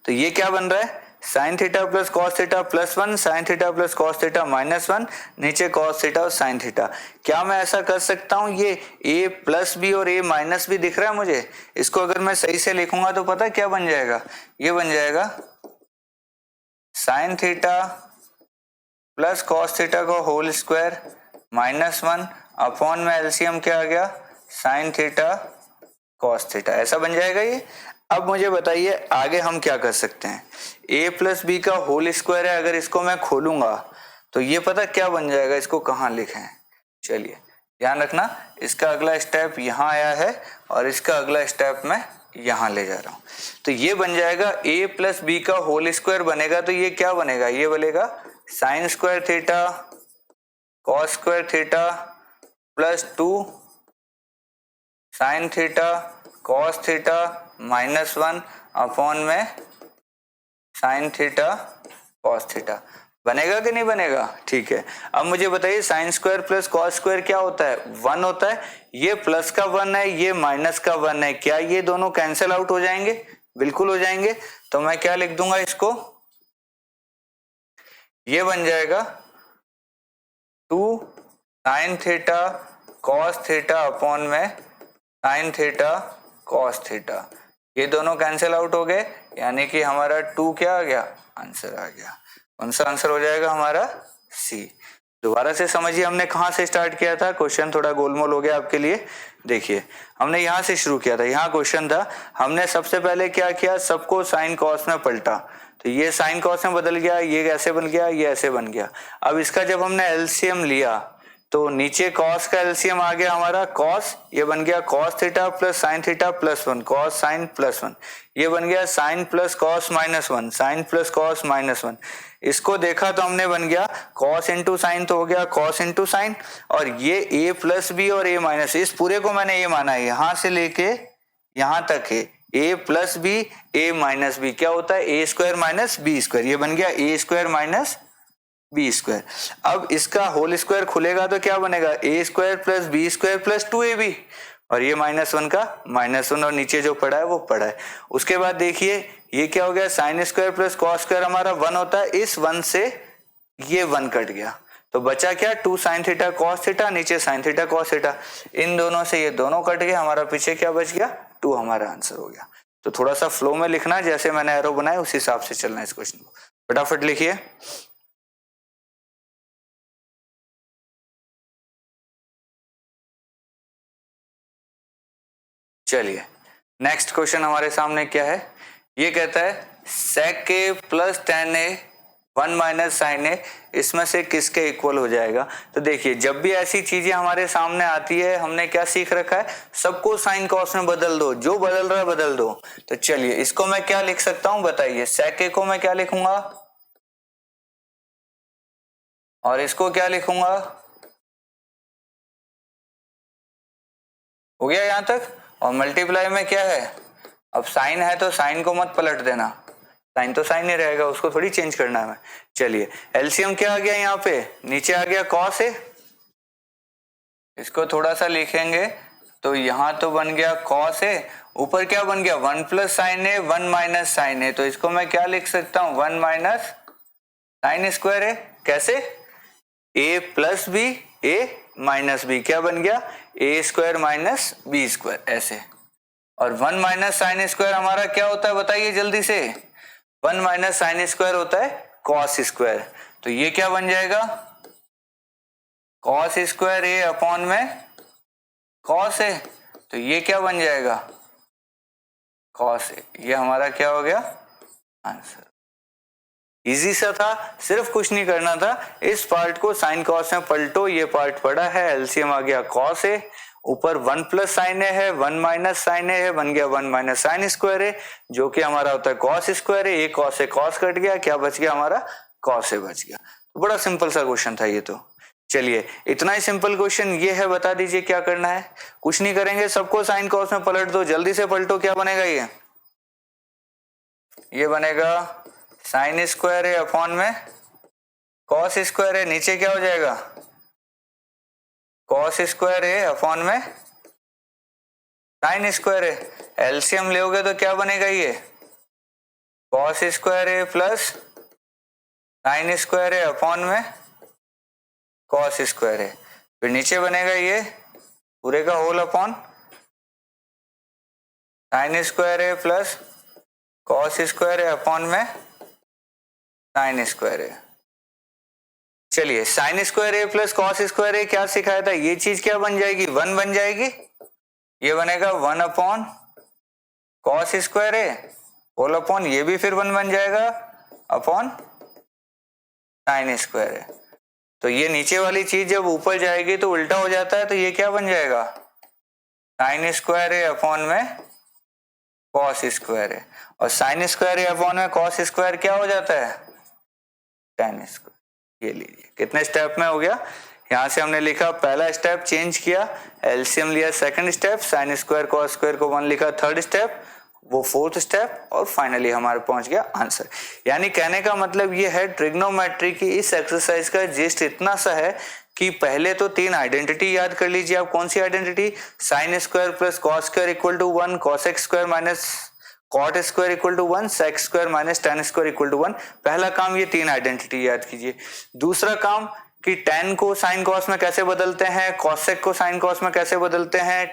तो ये क्या बन रहा है sine theta plus cos theta plus 1, sign theta plus cos theta minus 1, नीचे कॉस थीटा और साइन थीटा। क्या मैं ऐसा कर सकता हूं, ये a प्लस बी और a माइनस बी दिख रहा है मुझे, इसको अगर मैं सही से लिखूंगा तो पता है क्या बन जाएगा, ये बन जाएगा sine theta plus cos theta का होल स्क्वायर माइनस 1 अपॉन में एलसीएम क्या आ गया साइन थीटा कॉस थीटा, ऐसा बन जाएगा ये। अब मुझे बताइए आगे हम क्या कर सकते हैं, a प्लस बी का होल स्क्वायर है, अगर इसको मैं खोलूंगा तो ये पता क्या बन जाएगा, इसको कहाँ लिखें। चलिए ध्यान रखना, इसका अगला स्टेप यहाँ आया है और इसका अगला स्टेप मैं यहाँ ले जा रहा हूँ। तो ये बन जाएगा a प्लस बी का होल स्क्वायर बनेगा, तो ये क्या बनेगा, ये बनेगा sign square theta cos square theta plus 2 sign theta cos theta minus 1 upon में साइन थीटा कॉस थीटा। बनेगा कि नहीं बनेगा, ठीक है। अब मुझे बताइए sign square plus cos square क्या होता है 1 होता है, ये प्लस का 1 है ये माइनस का 1 है, क्या ये दोनों कैंसिल आउट हो जाएंगे, बिल्कुल हो जाएंगे। तो मैं क्या लिख दूंगा इसको, ये बन जाएगा 2 sign theta cos theta upon में साइन थीटा कॉस थीटा, ये दोनों कैंसिल आउट हो गए, यानी कि हमारा 2 क्या आ गया, आंसर आ गया। कौन सा आंसर हो जाएगा हमारा, सी। दोबारा से समझिए हमने कहाँ से स्टार्ट किया था, क्वेश्चन थोड़ा गोलमोल हो गया आपके लिए। देखिए हमने यहाँ से शुरू किया था, यहाँ क्वेश्चन था, हमने सबसे पहले क्या किया, सबको साइन कॉस में पलटा, तो ये साइन कॉस में बदल गया, ये ऐसे बन गया, ये ऐसे बन गया। अब इसका जब हमने एलसीएम लिया तो नीचे कॉस का एलसीएम आ गया हमारा कॉस, ये बन गया cos theta plus sine theta plus 1 cos sine plus 1, ये बन गया sine plus cos minus 1 sine plus cos minus 1। इसको देखा तो हमने बन गया कॉस इंटू साइन, तो हो गया कॉस इंटू साइन, और ये a प्लस बी और a माइनस, इस पूरे को मैंने a माना है, यहां से लेके यहां तक है a plus b a minus b, क्या होता है a square minus b square, ये बन गया a square minus b square. अब इसका होल स्क्वायर खुलेगा तो क्या बनेगा a स्क्वायर plus B square plus 2ab, और ये -1 का -1 और नीचे जो पड़ा है वो पड़ा है। उसके बाद देखिए ये क्या हो गया, sign square plus cos square हमारा 1 होता है, इस 1 से ये 1 कट गया तो बचा क्या 2 साइन थीटा कॉस थीटा, नीचे साइन थीटा कॉस थीटा, इन दोनों से ये दोनों कट गए, हमारा पीछे क्या बच गया 2, हमारा आंसर हो गया। तो थोड़ा सा फ्लो में लिखना, जैसे मैंने एरो बनाया उस हिसाब से चलना है इस क्वेश्चन को। फटाफट लिखिए। चलिए नेक्स्ट क्वेश्चन हमारे सामने क्या है, ये कहता है sec a plus tan a 1 minus sine A इसमें से किसके इक्वल हो जाएगा। तो देखिए जब भी ऐसी चीजें हमारे सामने आती है हमने क्या सीख रखा है, सबको साइन कॉस में बदल दो, जो बदल रहा है बदल दो। तो चलिए इसको मैं क्या लिख सकता हूं बताइए, sec a को मैं क्या लिखूंगा और इसको क्या लिखूंगा, हो गया यहां तक। और मल्टीप्लाई में क्या है, अब साइन है तो साइन को मत पलट देना, साइन तो साइन ही रहेगा, उसको थोड़ी चेंज करना है। चलिए एलसीएम क्या आ गया यहाँ पे, नीचे आ गया कॉस है, इसको थोड़ा सा लिखेंगे तो यहाँ तो बन गया कॉस ए, ऊपर क्या बन गया 1 प्लस साइन ए 1 माइनस साइन ए, तो इसको मैं क्या लिख सकता हूँ 1 माइनस साइन स्क्वायर ए। कैसे? ए प्लस बी ए माइनस बी क्या बन गया ए स्क्वायर माइनस बी स्क्वायर ऐसे। और 1 माइनस साइन स्क्वायर हमारा क्या होता है बताइए जल्दी से, 1 माइनस साइन स्क्वायर होता है कॉस स्क्वायर, तो ये क्या बन जाएगा कॉस स्क्वायर ए अपॉन में कॉस ए, तो ये क्या बन जाएगा कॉस ए। ये हमारा क्या हो गया आंसर। इजी सा था, सिर्फ कुछ नहीं करना था, इस पार्ट को साइन कॉस में पलटो, ये पार्ट पड़ा है, एलसीएम आ गया कॉस ए, ऊपर 1 प्लस साइन ए है 1 माइनस साइन ए है, बन गया 1 माइनस साइन स्क्वायर ए, जो कि हमारा होता है कॉस स्क्वायर ए, ये कॉस से कॉस कट गया, क्या बच गया हमारा कॉस ए बच गया। तो बड़ा सिंपल सा क्वेश्चन था ये तो। चलिए इतना ही सिंपल क्वेश्चन ये है, बता दीजिए क्या करना है। कुछ नहीं करेंगे, सबको साइन कॉस में पलट दो, जल्दी से पलटो, क्या बनेगा ये बनेगा साइन स्क्वायर है अपॉन में कॉस स्क्वायर है, नीचे क्या हो जाएगा कॉस स्क्वायर है अपॉन में साइन स्क्वायर है, एलसीएम लोगे तो क्या बनेगा ये कॉस स्क्वायर है प्लस साइन स्क्वायर है अपॉन में कॉस स्क्वायर है, फिर नीचे बनेगा ये पूरे का होल अपॉन साइन स्क्वायर है प्लस कॉस स्क्वायर है अपॉन में साइन स्क्वायर है। चलिए sign square A plus cos square A क्या सिखाया था, ये चीज क्या बन जाएगी 1 बन जाएगी, ये बनेगा 1 अपॉन कॉस स्क्वायर ए होल अपॉन ये भी फिर 1 बन जाएगा अपॉन साइन स्क्वायर ए। तो ये नीचे वाली चीज जब ऊपर जाएगी तो उल्टा हो जाता है, तो ये क्या बन जाएगा साइन स्क्वायर ए अपॉन में कॉस स्क्वायर ए, और साइन स्क्वायर ए अपॉन में कॉस स्क्वायर क्या हो जाता है tan स्क्वायर। ये लीजिए कितने स्टेप में हो गया, यहां से हमने लिखा पहला स्टेप चेंज किया, एलसीएम लिया second step, sine square cos square को 1 लिखा थर्ड स्टेप, वो फोर्थ स्टेप, और फाइनली हमारे पहुंच गया आंसर। यानी कहने का मतलब ये है ट्रिग्नोमेट्री की इस एक्सरसाइज का जिस्ट इतना सा है कि पहले तो 3 आइडेंटिटी याद कर लीजिए आप। कौन सी identity, sine square plus cos square equal to 1, cos X square minus cot square equal to 1, sec square minus tan square equal to 1। पहला काम ये 3 आइडेंटिटी याद कीजिए। दूसरा काम कि tan को साइन कॉस में कैसे बदलते हैं, कॉसेक को साइन कॉस में कैसे बदलते हैं,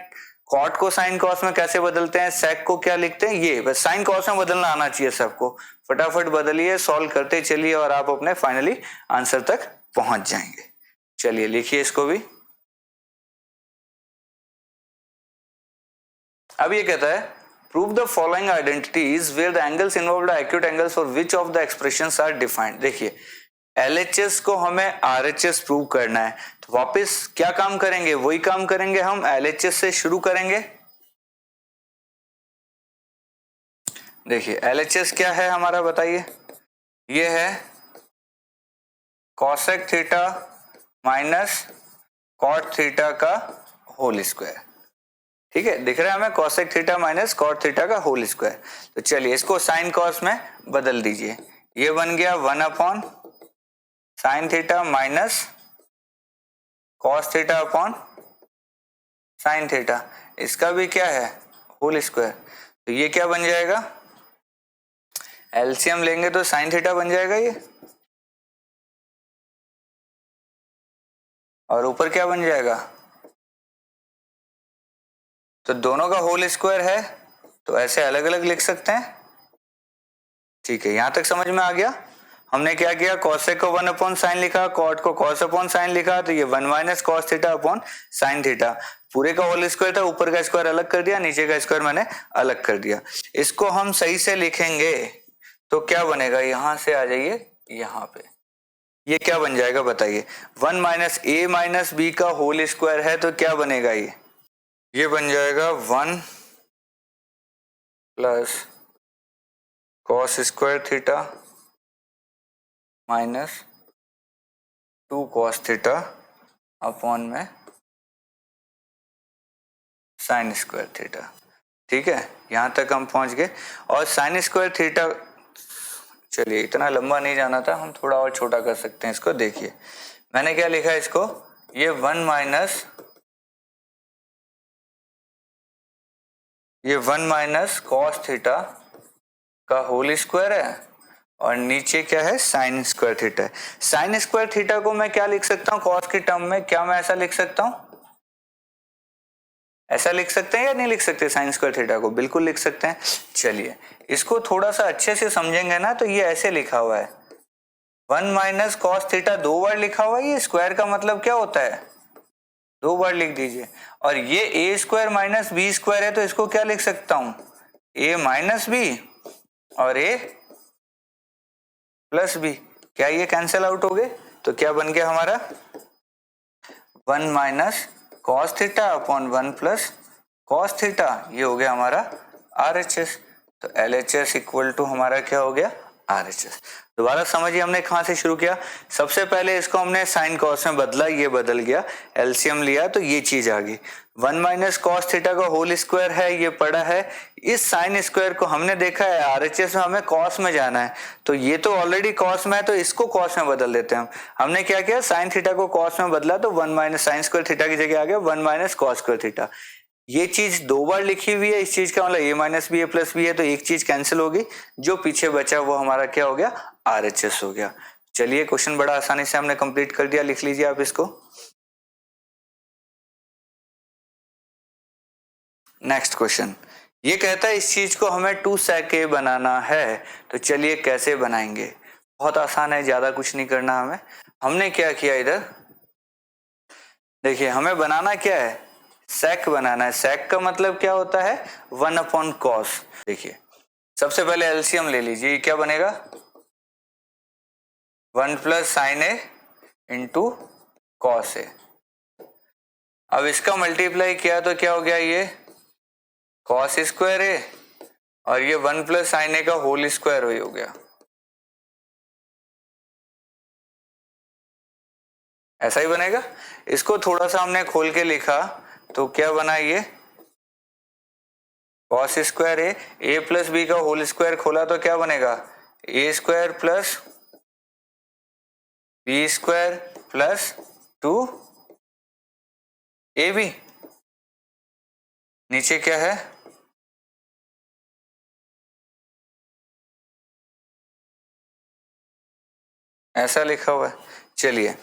कॉट को साइन कॉस में कैसे बदलते हैं, सेक को क्या लिखते हैं, ये बस साइन कॉस में बदलना आना चाहिए सबको। फटाफट बदलिए, सॉल्व करते चलिए और आप अपने फाइनली आंसर तक पहुंच जाएंगे। चलिए लिखिए इसको भी। अब ये कहता है prove the following identities where the angles involved are acute angles for which of the expressions are defined। देखिए LHS को हमें RHS प्रूव करना है, तो वापस क्या काम करेंगे, वही काम करेंगे, हम LHS से शुरू करेंगे। देखिए LHS क्या है हमारा बताइए, ये है cosec theta minus cot theta का होल स्क्वायर। ठीक है, दिख रहा है हमें cosec theta minus cot theta का होल स्क्वायर। तो चलिए इसको साइन कॉस में बदल दीजिए, ये बन गया 1 upon sine theta minus cos theta upon sine theta, इसका भी क्या है होल स्क्वायर, तो ये क्या बन जाएगा एलसीएम लेंगे तो साइन थीटा बन जाएगा ये, और ऊपर क्या बन जाएगा, तो दोनों का होल स्क्वायर है तो ऐसे अलग अलग लिख सकते हैं। ठीक है, यहां तक समझ में आ गया। हमने क्या किया, कॉसेक को 1 अपॉन साइन लिखा, कॉट को कॉस अपॉन साइन लिखा, तो ये 1 minus cos theta upon sine theta, पूरे का होल स्क्वायर था, ऊपर का स्क्वायर अलग कर दिया, नीचे का स्क्वायर मैंने अलग कर दिया। इसको हम सही से लिखेंगे तो क्या बनेगा, यहां से आ जाइए यहाँ पे, ये क्या बन जाएगा बताइए, 1 माइनस ए माइनस बी का होल स्क्वायर है तो क्या बनेगा ये बन जाएगा 1 plus cos square theta minus 2 cos theta upon में साइन स्क्वायर थीटा। ठीक है, यहां तक हम पहुंच गए। और साइन स्क्वायर थीटा, चलिए इतना लंबा नहीं जाना था, हम थोड़ा और छोटा कर सकते हैं इसको। देखिए मैंने क्या लिखा है इसको, ये 1 माइनस ये 1 माइनस कॉस थीटा का होल स्क्वायर है और नीचे क्या है साइन स्क्वायर थीटा है। साइन स्क्वायर थीटा को मैं क्या लिख सकता हूँ कॉस के टर्म में, क्या मैं ऐसा लिख सकता हूँ, ऐसा लिख सकते हैं या नहीं लिख सकते साइन स्क्वायर थीटा को, बिल्कुल लिख सकते हैं। चलिए इसको थोड़ा सा अच्छे से समझेंगे ना तो ये ऐसे लिखा हुआ है 1 माइनस कॉस थीटा, 2 बार लिखा हुआ है, ये स्क्वायर का मतलब क्या होता है 2 बार लिख दीजिए। और ये ए स्क्वायर माइनस बी स्क्वायर है तो इसको क्या लिख सकता हूं ए माइनस बी और ए प्लस बी, क्या ये कैंसिल आउट हो गए, तो क्या बन गया हमारा 1 minus cos theta upon 1 plus cos theta, ये हो गया हमारा RHS। तो LHS इक्वल टू हमारा क्या हो गया RHS। दोबारा समझिए हमने कहां से शुरू किया, सबसे पहले इसको हमने साइन कॉस में बदला, ये बदल गया, एलसीएम लिया तो ये चीज आ गई 1 माइनस कॉस थीटा का होल स्क्वायर है, ये पड़ा है। इस साइन स्क्वायर को हमने देखा है RHS में हमें कॉस में जाना है, तो ये तो ऑलरेडी कॉस में है तो इसको कॉस में बदल देते हैं हम। हमने क्या किया साइन थीटा को कॉस में बदला तो 1 माइनस साइन स्क्वायर थीटा की जगह आ गया 1 माइनस कॉस स्क्वायर थीटा। ये चीज 2 बार लिखी हुई है, इस चीज का मतलब ए माइनस बी ए प्लस बी है तो एक चीज कैंसिल होगी, जो पीछे बचा वो हमारा क्या हो गया RHS हो गया। चलिए क्वेश्चन बड़ा आसानी से हमने कंप्लीट कर दिया, लिख लीजिए आप इसको। नेक्स्ट क्वेश्चन ये कहता है इस चीज को हमें 2 sec a बनाना है, तो चलिए कैसे बनाएंगे, बहुत आसान है, ज्यादा कुछ नहीं करना हमें। हमने क्या किया इधर देखिए, हमें बनाना क्या है सेक बनाना है। सेक का मतलब क्या होता है 1 अपॉन कॉस। देखिए सबसे पहले एलसीएम ले लीजिए, क्या बनेगा 1 plus sine a into cos A. अब इसका मल्टीप्लाई किया तो क्या हो गया ये कॉस स्क्वायर ए और ये 1 प्लस साइन ए का होल स्क्वायर हो गया, ऐसा ही बनेगा। इसको थोड़ा सा हमने खोल के लिखा तो क्या बना ये cos square A plus B का होल स्क्वायर खोला तो क्या बनेगा A square plus B square plus 2 A B, नीचे क्या है ऐसा लिखा हुआ है। चलिए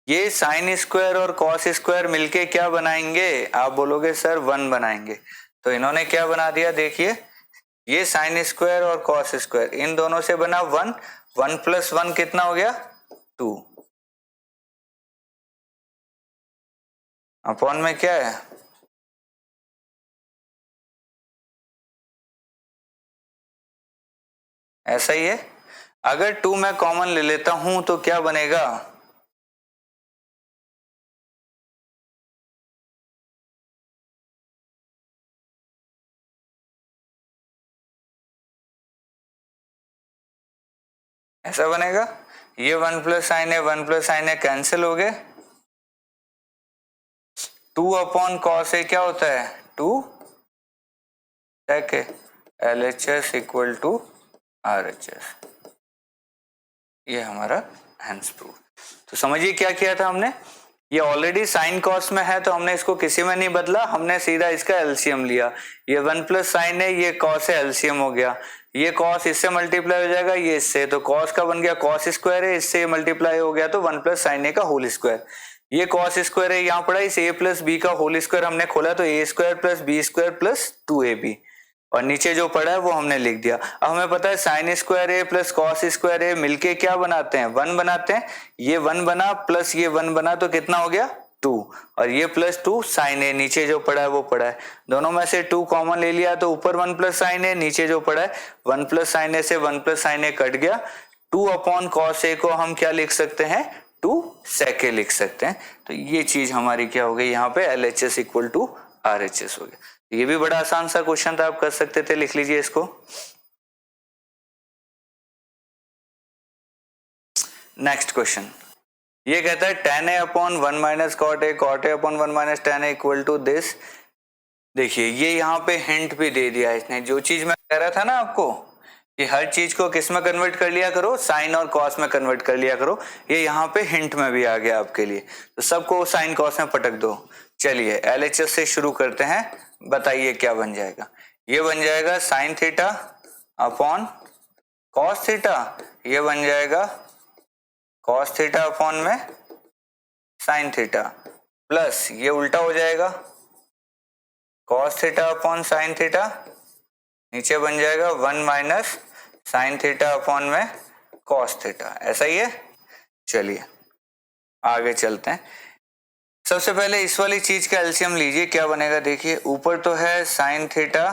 ये साइन स्क्वायर और कॉस स्क्वायर मिलके क्या बनाएंगे, आप बोलोगे सर 1 बनाएंगे, तो इन्होंने क्या बना दिया देखिए, ये साइन स्क्वायर और कॉस स्क्वायर इन दोनों से बना 1, 1 प्लस 1 कितना हो गया 2, अपॉन में क्या है ऐसा ही है। अगर 2 मैं कॉमन ले लेता हूं तो क्या बनेगा ऐसा बनेगा, ये 1 प्लस साइन है 1 प्लस साइन है कैंसिल हो गए, 2 अपॉन कॉस ए क्या होता है 2 sec a, LHS equal to RHS, ये हमारा हैंस प्रूफ। तो समझिए क्या किया था हमने, ये ऑलरेडी साइन कॉस में है तो हमने इसको किसी में नहीं बदला, हमने सीधा इसका एलसीएम लिया, ये 1 प्लस साइन है ये कॉस है एलसीएम हो गया, ये कॉस इससे मल्टीप्लाई हो जाएगा ये इससे, तो कॉस का बन गया कॉस स्क्वायर है, इससे मल्टीप्लाई हो गया तो 1 प्लस साइन ए का होल स्क्वायर, ये कॉस स्क्वायर है यहाँ पड़ा, इस ए प्लस बी का होल स्क्वायर हमने खोला तो A square plus B square plus 2ab, और नीचे जो पड़ा है वो हमने लिख दिया। अब हमें पता है sine square A plus cos square ए मिलके क्या बनाते हैं 1 बनाते हैं, ये 1 बना प्लस ये 1 बना तो कितना हो गया 2, और ये प्लस 2 साइन ए, नीचे जो पड़ा है वो पड़ा है, दोनों में से 2 कॉमन ले लिया तो ऊपर 1 प्लस साइन ए, नीचे जो पड़ा है 1 प्लस साइन ए से 1 प्लस साइन ए कट गया, 2 अपॉन कॉस ए को हम क्या लिख सकते हैं 2 sec a लिख सकते हैं। तो ये चीज हमारी क्या हो गई यहाँ पे LHS इक्वल टू RHS हो गया। ये भी बड़ा आसान सा क्वेश्चन था, आप कर सकते थे, लिख लीजिए इसको। नेक्स्ट क्वेश्चन ये कहता है tan a upon 1 minus cot a upon 1 minus tan a equal to this. देखिए ये यहाँ पे हिंट भी दे दिया इसने, जो चीज मैं कह रहा था ना आपको कि हर चीज को किस में कन्वर्ट कर लिया करो, साइन और कॉस में कन्वर्ट कर लिया करो, ये यहाँ पे हिंट में भी आ गया आपके लिए, तो सबको साइन कॉस में पटक दो। चलिए LHS से शुरू करते हैं, बताइए क्या बन जाएगा। ये बन जाएगा sine theta upon cos theta, ये बन जाएगा कॉस थीटा अपॉन में साइन थीटा, प्लस ये उल्टा हो जाएगा cos theta upon sine theta, नीचे बन जाएगा 1 माइनस साइन थीटा अपॉन में कॉस थीटा। ऐसा ही है। चलिए आगे चलते हैं। सबसे पहले इस वाली चीज का एलसीएम लीजिए, क्या बनेगा देखिए। ऊपर तो है साइन थीटा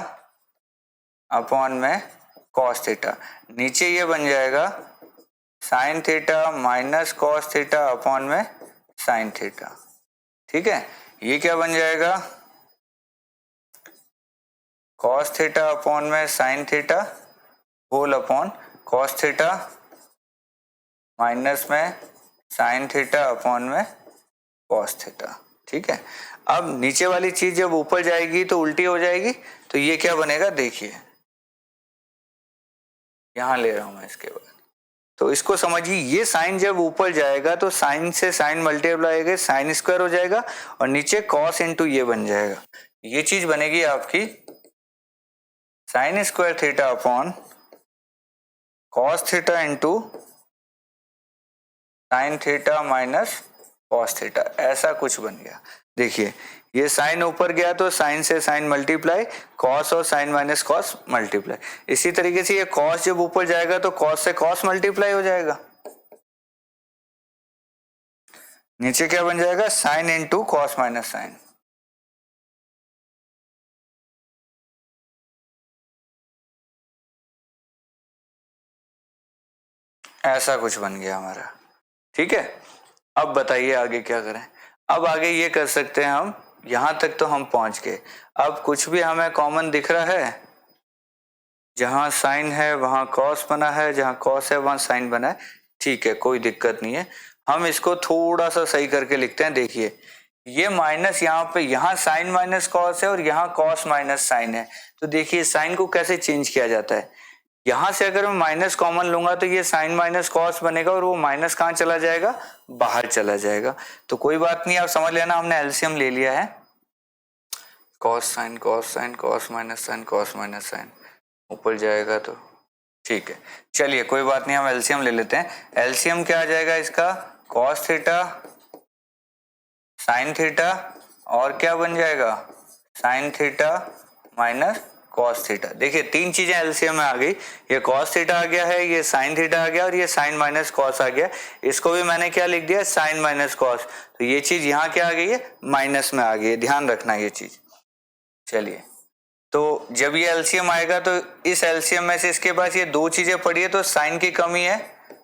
अपॉन में कॉस थीटा, नीचे ये बन जाएगा sine theta minus cos theta upon में साइन थीटा। ठीक है, ये क्या बन जाएगा कॉस थीटा अपॉन में sine theta whole upon cos theta minus में साइन थीटा अपॉन में कॉस थीटा। ठीक है, अब नीचे वाली चीज जब ऊपर जाएगी तो उल्टी हो जाएगी, तो ये क्या बनेगा देखिए, यहां ले रहा हूं मैं इसके बाद। तो इसको समझिए, ये साइन जब ऊपर जाएगा तो साइन से साइन मल्टीप्लाई होगा, साइन स्क्वायर हो जाएगा और नीचे कॉस इंटू ये बन जाएगा। ये चीज बनेगी आपकी sign square theta upon cos theta into sine theta minus cos theta, ऐसा कुछ बन गया। देखिए ये साइन ऊपर गया तो साइन से साइन मल्टीप्लाई, कॉस और साइन माइनस कॉस मल्टीप्लाई। इसी तरीके से ये कॉस जब ऊपर जाएगा तो कॉस से कॉस मल्टीप्लाई हो जाएगा, नीचे क्या बन जाएगा sine into cos minus sine. ऐसा कुछ बन गया हमारा। ठीक है, अब बताइए आगे क्या करें। अब आगे ये कर सकते हैं हम, यहां तक तो हम पहुंच गए। अब कुछ भी हमें कॉमन दिख रहा है, जहां साइन है वहां कॉस बना है, जहां कॉस है वहां साइन बना है। ठीक है, कोई दिक्कत नहीं है। हम इसको थोड़ा सा सही करके लिखते हैं। देखिए ये माइनस यहाँ पे, यहाँ साइन माइनस कॉस है और यहाँ कॉस माइनस साइन है। तो देखिए साइन को कैसे चेंज किया जाता है, यहां से अगर मैं माइनस कॉमन लूंगा तो ये साइन माइनस कॉस बनेगा और वो माइनस कहां चला जाएगा, बाहर चला जाएगा। तो कोई बात नहीं, आप समझ लेना हमने एलसीएम ले लिया है। Cos sine cos minus sine ऊपर जाएगा तो ठीक है। चलिए कोई बात नहीं, हम एलसीएम ले लेते हैं। एलसीएम क्या आ जाएगा इसका, कॉस थीटा साइन थीटा और क्या बन जाएगा sine theta minus cos theta. देखिए तीन चीजें एलसीएम में आ गई, ये कॉस थीटा आ गया है, ये साइन थीटा आ गया और ये साइन माइनस कॉस आ गया। इसको भी मैंने क्या लिख दिया, साइन माइनस कॉस। तो ये चीज यहाँ क्या आ गई है, माइनस में आ गई है, ध्यान रखना ये चीज। चलिए तो जब ये एलसीएम आएगा तो इस एलसीएम में से इसके पास ये दो चीजें पड़ी है, तो साइन की कमी है,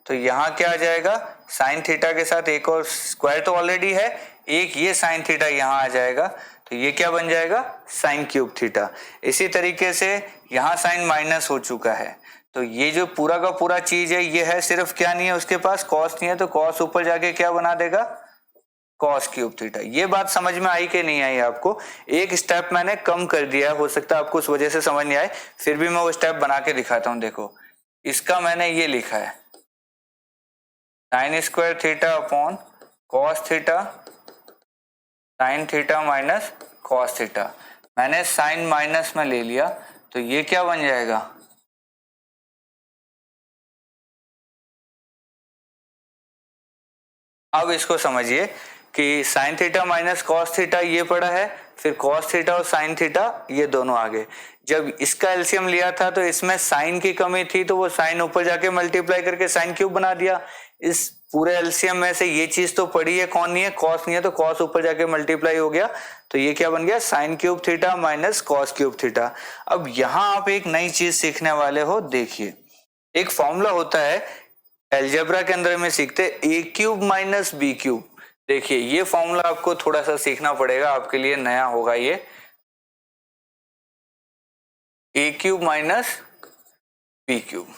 तो यहाँ क्या आ जाएगा साइन थीटा के साथ एक और स्क्वायर तो ऑलरेडी है, एक ये साइन थीटा यहाँ आ जाएगा, तो ये क्या बन जाएगा साइन क्यूब थीटा। इसी तरीके से यहाँ साइन माइनस हो चुका है, तो ये जो पूरा का पूरा चीज है ये है, सिर्फ क्या नहीं है उसके पास, कॉस नहीं है, तो कॉस ऊपर जाके क्या बना देगा कॉस क्यूब थीटा। ये बात समझ में आई कि नहीं आई आपको, एक स्टेप मैंने कम कर दिया, हो सकता है आपको उस वजह से समझ नहीं आए, फिर भी मैं वो स्टेप बना के दिखाता हूं। देखो इसका मैंने ये लिखा है sine square theta upon cos theta sine theta minus cos theta, मैंने साइन माइनस में ले लिया, तो ये क्या बन जाएगा अब इसको समझिए कि sign theta minus cos theta ये पड़ा है, फिर कॉस थीटा और साइन थीटा ये दोनों आ गए। जब इसका एलसीएम लिया था तो इसमें साइन की कमी थी, तो वो साइन ऊपर जाके मल्टीप्लाई करके साइन क्यूब बना दिया। इस पूरे एलसीएम में से ये चीज तो पड़ी है, कौन नहीं है, कॉस नहीं है, तो कॉस ऊपर जाके मल्टीप्लाई हो गया, तो ये क्या बन गया sine cube theta minus cos cube theta. अब यहां आप एक नई चीज सीखने वाले हो। देखिए एक फॉर्मूला होता है अलजेब्रा के अंदर में सीखते, ए क्यूब माइनस बी क्यूब। देखिए ये फॉर्मूला आपको थोड़ा सा सीखना पड़ेगा, आपके लिए नया होगा ये, A cube minus B cube.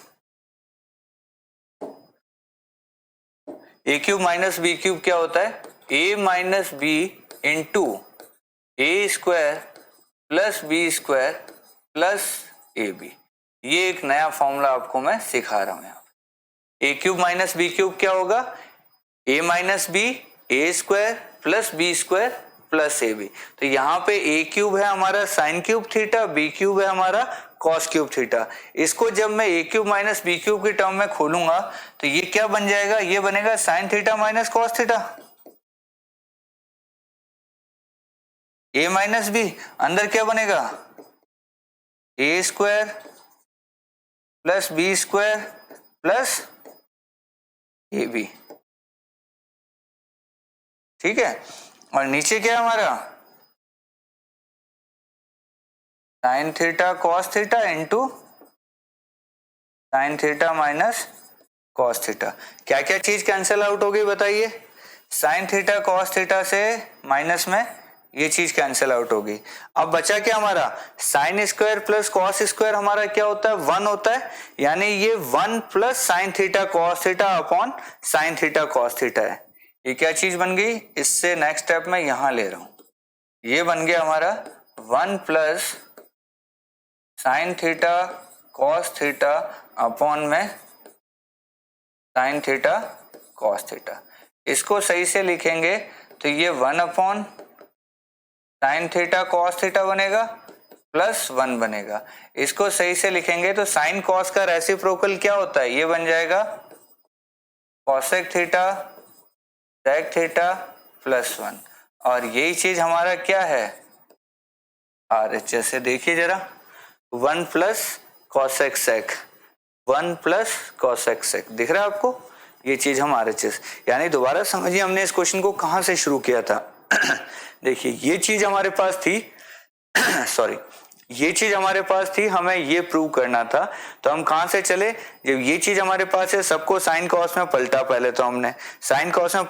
A cube minus B cube क्या होता है, A minus B into A square plus B square plus A B. ये एक नया फॉर्मूला आपको मैं सिखा रहा हूं यहाँ पे। A cube minus B cube क्या होगा, A minus B A square plus B square plus A B. तो यहाँ पे ए क्यूब है हमारा sine cube theta, B cube है हमारा कॉस क्यूब थीटा। इसको जब मैं A cube minus B cube की टर्म में खोलूंगा तो ये क्या बन जाएगा, ये बनेगा sine theta minus cos theta, A minus B, अंदर क्या बनेगा A square plus B square plus A b, ठीक है। और नीचे क्या है हमारा sine theta cos theta into sine theta minus cos theta. क्या क्या चीज कैंसिल आउट हो गई बताइए, साइन थीटा कॉस थीटा से माइनस में ये चीज कैंसिल आउट होगी। अब बचा क्या हमारा sign square plus cos square, हमारा क्या होता है 1 होता है, यानी ये 1 plus sine theta cos theta upon sine theta cos theta है। ये क्या चीज बन गई, इससे नेक्स्ट स्टेप में यहां ले रहा हूं, ये बन गया हमारा 1 plus sine theta cos theta upon में साइन थीटा कॉस थीटा। इसको सही से लिखेंगे तो ये 1 upon sine theta cos theta बनेगा प्लस 1 बनेगा। इसको सही से लिखेंगे तो साइन कॉस का रेसिप्रोकल क्या होता है, ये बन जाएगा cosec theta sec theta plus 1। और यही चीज हमारा क्या है RHS से, देखिए जरा 1 plus cosec sec 1 plus cosec sec, दिख रहा है आपको, ये चीज हम RHS। यानी दोबारा समझिए हमने इस क्वेश्चन को कहां से शुरू किया था देखिए ये चीज हमारे पास थी सॉरी ये चीज हमारे पास थी, हमें ये प्रूव करना था। तो हम कहां से चले, जब ये चीज हमारे पास है सबको साइन कॉस में पलटा, पहले तो हमने साइन कॉस में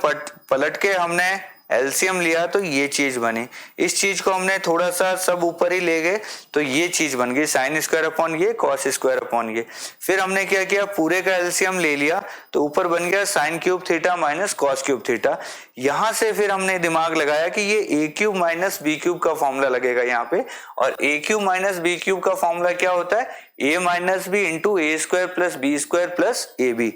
पलट के हमने एलसीएम लिया तो ये चीज बनी। इस चीज को हमने थोड़ा सा सब ऊपर ही ले गए तो ये चीज बन गई साइन स्क्वायर अपॉन ये कॉस स्क्वायर अपॉन ये। फिर हमने क्या किया पूरे का एलसीएम ले लिया तो ऊपर बन गया sine cube theta minus cos cube theta. यहां से फिर हमने दिमाग लगाया कि ये A cube minus B cube का फॉर्मूला लगेगा यहाँ पे, और A cube minus B cube का फॉर्मूला क्या होता है A minus B into A square plus B square plus A B.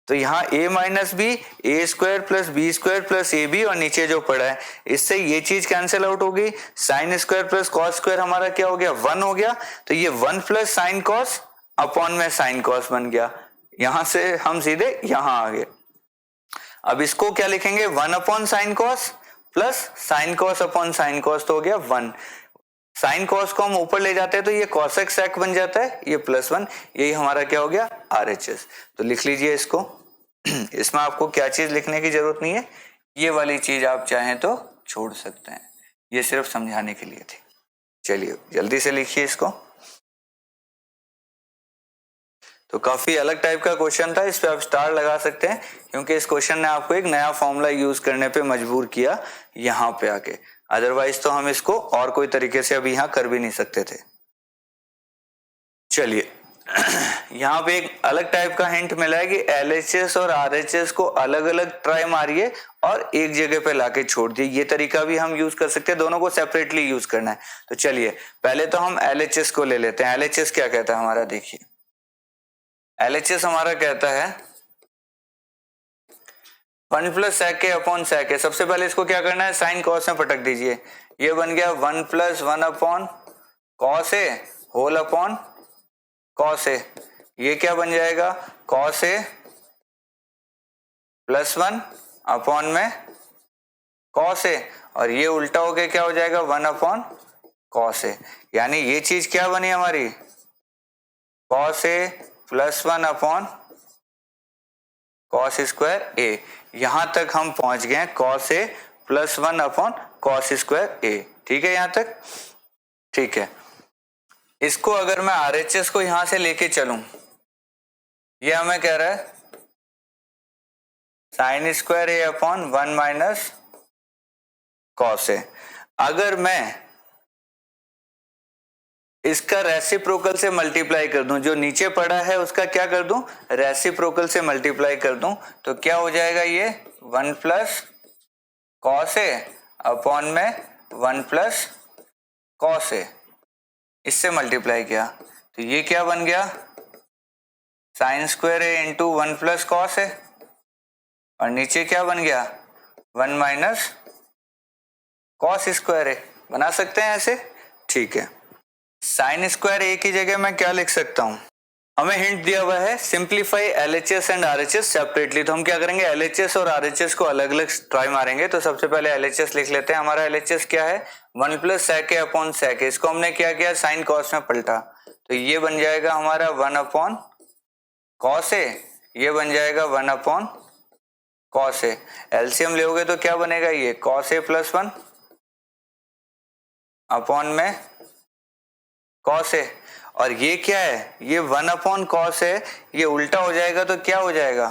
तो यहाँ a minus B A square plus B square plus A B, और नीचे जो पड़ा है इससे ये चीज कैंसिल आउट हो गई, sign square plus cos square हमारा क्या हो गया 1 हो गया। तो ये 1 प्लस साइन कॉस अपॉन में साइन कॉस बन गया, यहां से हम सीधे यहां आ गए। अब इसको क्या लिखेंगे 1 upon sine cos plus sine cos upon sine cos, तो हो गया 1। साइन कॉस को हम ऊपर ले जाते हैं तो ये कॉसेक सेक बन जाता है, ये प्लस 1, यही हमारा क्या हो गया RHS। तो लिख लीजिए इसको इसमें आपको क्या चीज लिखने की जरूरत नहीं है, ये वाली चीज आप चाहें तो छोड़ सकते हैं, ये सिर्फ समझाने के लिए थी। चलिए जल्दी से लिखिए इसको। तो काफी अलग टाइप का क्वेश्चन था, इस पे आप स्टार लगा सकते हैं क्योंकि इस क्वेश्चन ने आपको एक नया फॉर्मूला यूज करने पे मजबूर किया यहाँ पे आके, अदरवाइज तो हम इसको और कोई तरीके से अभी यहाँ कर भी नहीं सकते थे। चलिए यहाँ पे एक अलग टाइप का हिंट मिला है कि LHS और RHS को अलग अलग ट्राई मारिए और एक जगह पे लाके छोड़ दिए, ये तरीका भी हम यूज कर सकते हैं, दोनों को सेपरेटली यूज करना है। तो चलिए पहले तो हम LHS को ले लेते हैं। LHS क्या कहता है हमारा, देखिए LHS हमारा कहता है 1 plus sec a upon sec a। सबसे पहले इसको क्या करना है साइन कॉस में पटक दीजिए, ये बन गया 1 plus 1 upon cos A whole upon cos A. ये क्या बन जाएगा कॉस ए प्लस 1 अपॉन में कॉस ए, और ये उल्टा हो गया क्या हो जाएगा 1 अपॉन कॉस ए। यानी ये चीज क्या बनी हमारी cos A plus 1 upon cos square ए। यहां तक हम पहुंच गए cos A plus 1 upon cos square A, ठीक है यहां तक, ठीक है। इसको अगर मैं RHS को यहां से लेके चलूं, ये हमें कह रहा है sine square A upon 1 minus cos A. अगर मैं इसका रेसिप्रोकल से मल्टीप्लाई कर दूं, जो नीचे पड़ा है उसका क्या कर दूं रेसिप्रोकल से मल्टीप्लाई कर दूं, तो क्या हो जाएगा ये 1 प्लस कॉस ए अपॉन में 1 प्लस कॉस ए, इससे मल्टीप्लाई किया तो ये क्या बन गया sign square A into 1 plus cos A, और नीचे क्या बन गया 1 माइनस कॉस स्क्वायर ए, बना सकते हैं ऐसे, ठीक है। साइन स्क्वायर ए की जगह मैं क्या लिख सकता हूं, हमें हिंट दिया हुआ है simplify LHS and RHS separately, तो हम क्या करेंगे एलएचएस और आरएचएस को अलग अलग ट्राई मारेंगे। तो सबसे पहले एलएचएस लिख लेते हैं। हमारा एलएचएस क्या है 1 प्लस सेक ए अपॉन सेक ए, इसको हमने क्या किया साइन कॉस में पलटा, तो ये बन जाएगा हमारा 1 अपॉन कॉस ए, ये बन जाएगा 1 अपॉन कॉस ए। एलसीएम लोगे तो क्या बनेगा ये कॉस ए प्लस 1 अपॉन में कॉस ए, और ये क्या है ये 1 अपॉन कॉस है, ये उल्टा हो जाएगा तो क्या हो जाएगा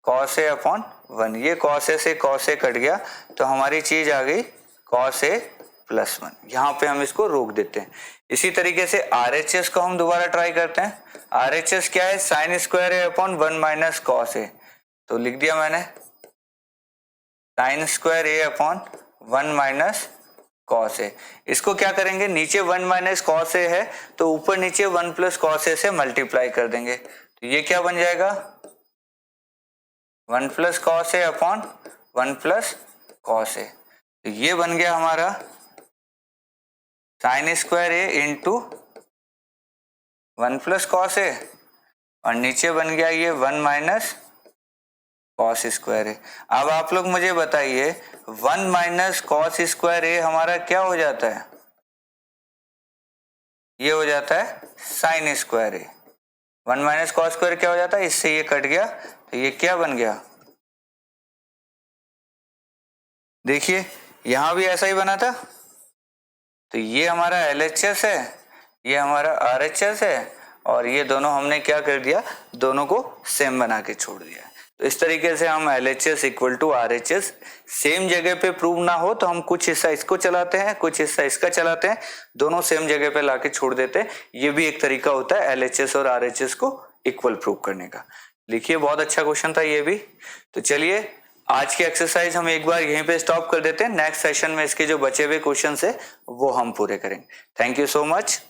कॉस ए अपॉन 1, ये कॉस ए से कॉस ए कट गया तो हमारी चीज आ गई कॉस ए प्लस 1। यहाँ पे हम इसको रोक देते हैं। इसी तरीके से आरएचएस को हम दोबारा ट्राई करते हैं। आरएचएस क्या है sine square A upon 1 minus cos A, तो लिख दिया मैंने sign square A upon 1 minus cos A. इसको क्या करेंगे नीचे 1 माइनस कॉस ए है तो ऊपर नीचे 1 प्लस कॉस ए से मल्टीप्लाई कर देंगे, तो ये क्या बन जाएगा 1 plus cos A upon 1 plus cos A, तो ये बन गया हमारा sign square A into 1 plus cos A, और नीचे बन गया ये 1 माइनस कॉस स्क्वायर ए। अब आप लोग मुझे बताइए 1 माइनस कॉस स्क्वायर ए हमारा क्या हो जाता है, ये हो जाता है साइन स्क्वायर ए। 1 माइनस कॉस स्क्वायर क्या हो जाता है, इससे ये कट गया तो ये क्या बन गया, देखिए यहां भी ऐसा ही बना था, तो ये हमारा एलएचएस है, ये हमारा आरएचएस है, और ये दोनों हमने क्या कर दिया दोनों को सेम बना के छोड़ दिया। तो इस तरीके से हम LHS equal to RHS same जगह पे प्रूव ना हो तो हम कुछ हिस्सा इसको चलाते हैं कुछ हिस्सा इसका चलाते हैं, दोनों सेम जगह पे लाके छोड़ देते हैं। ये भी एक तरीका होता है LHS और RHS को इक्वल प्रूव करने का। लिखिए बहुत अच्छा क्वेश्चन था ये भी। तो चलिए आज की एक्सरसाइज हम एक बार यहीं पे स्टॉप कर देते हैं, नेक्स्ट सेशन में इसके जो बचे हुए क्वेश्चन है वो हम पूरे करेंगे। Thank you so much.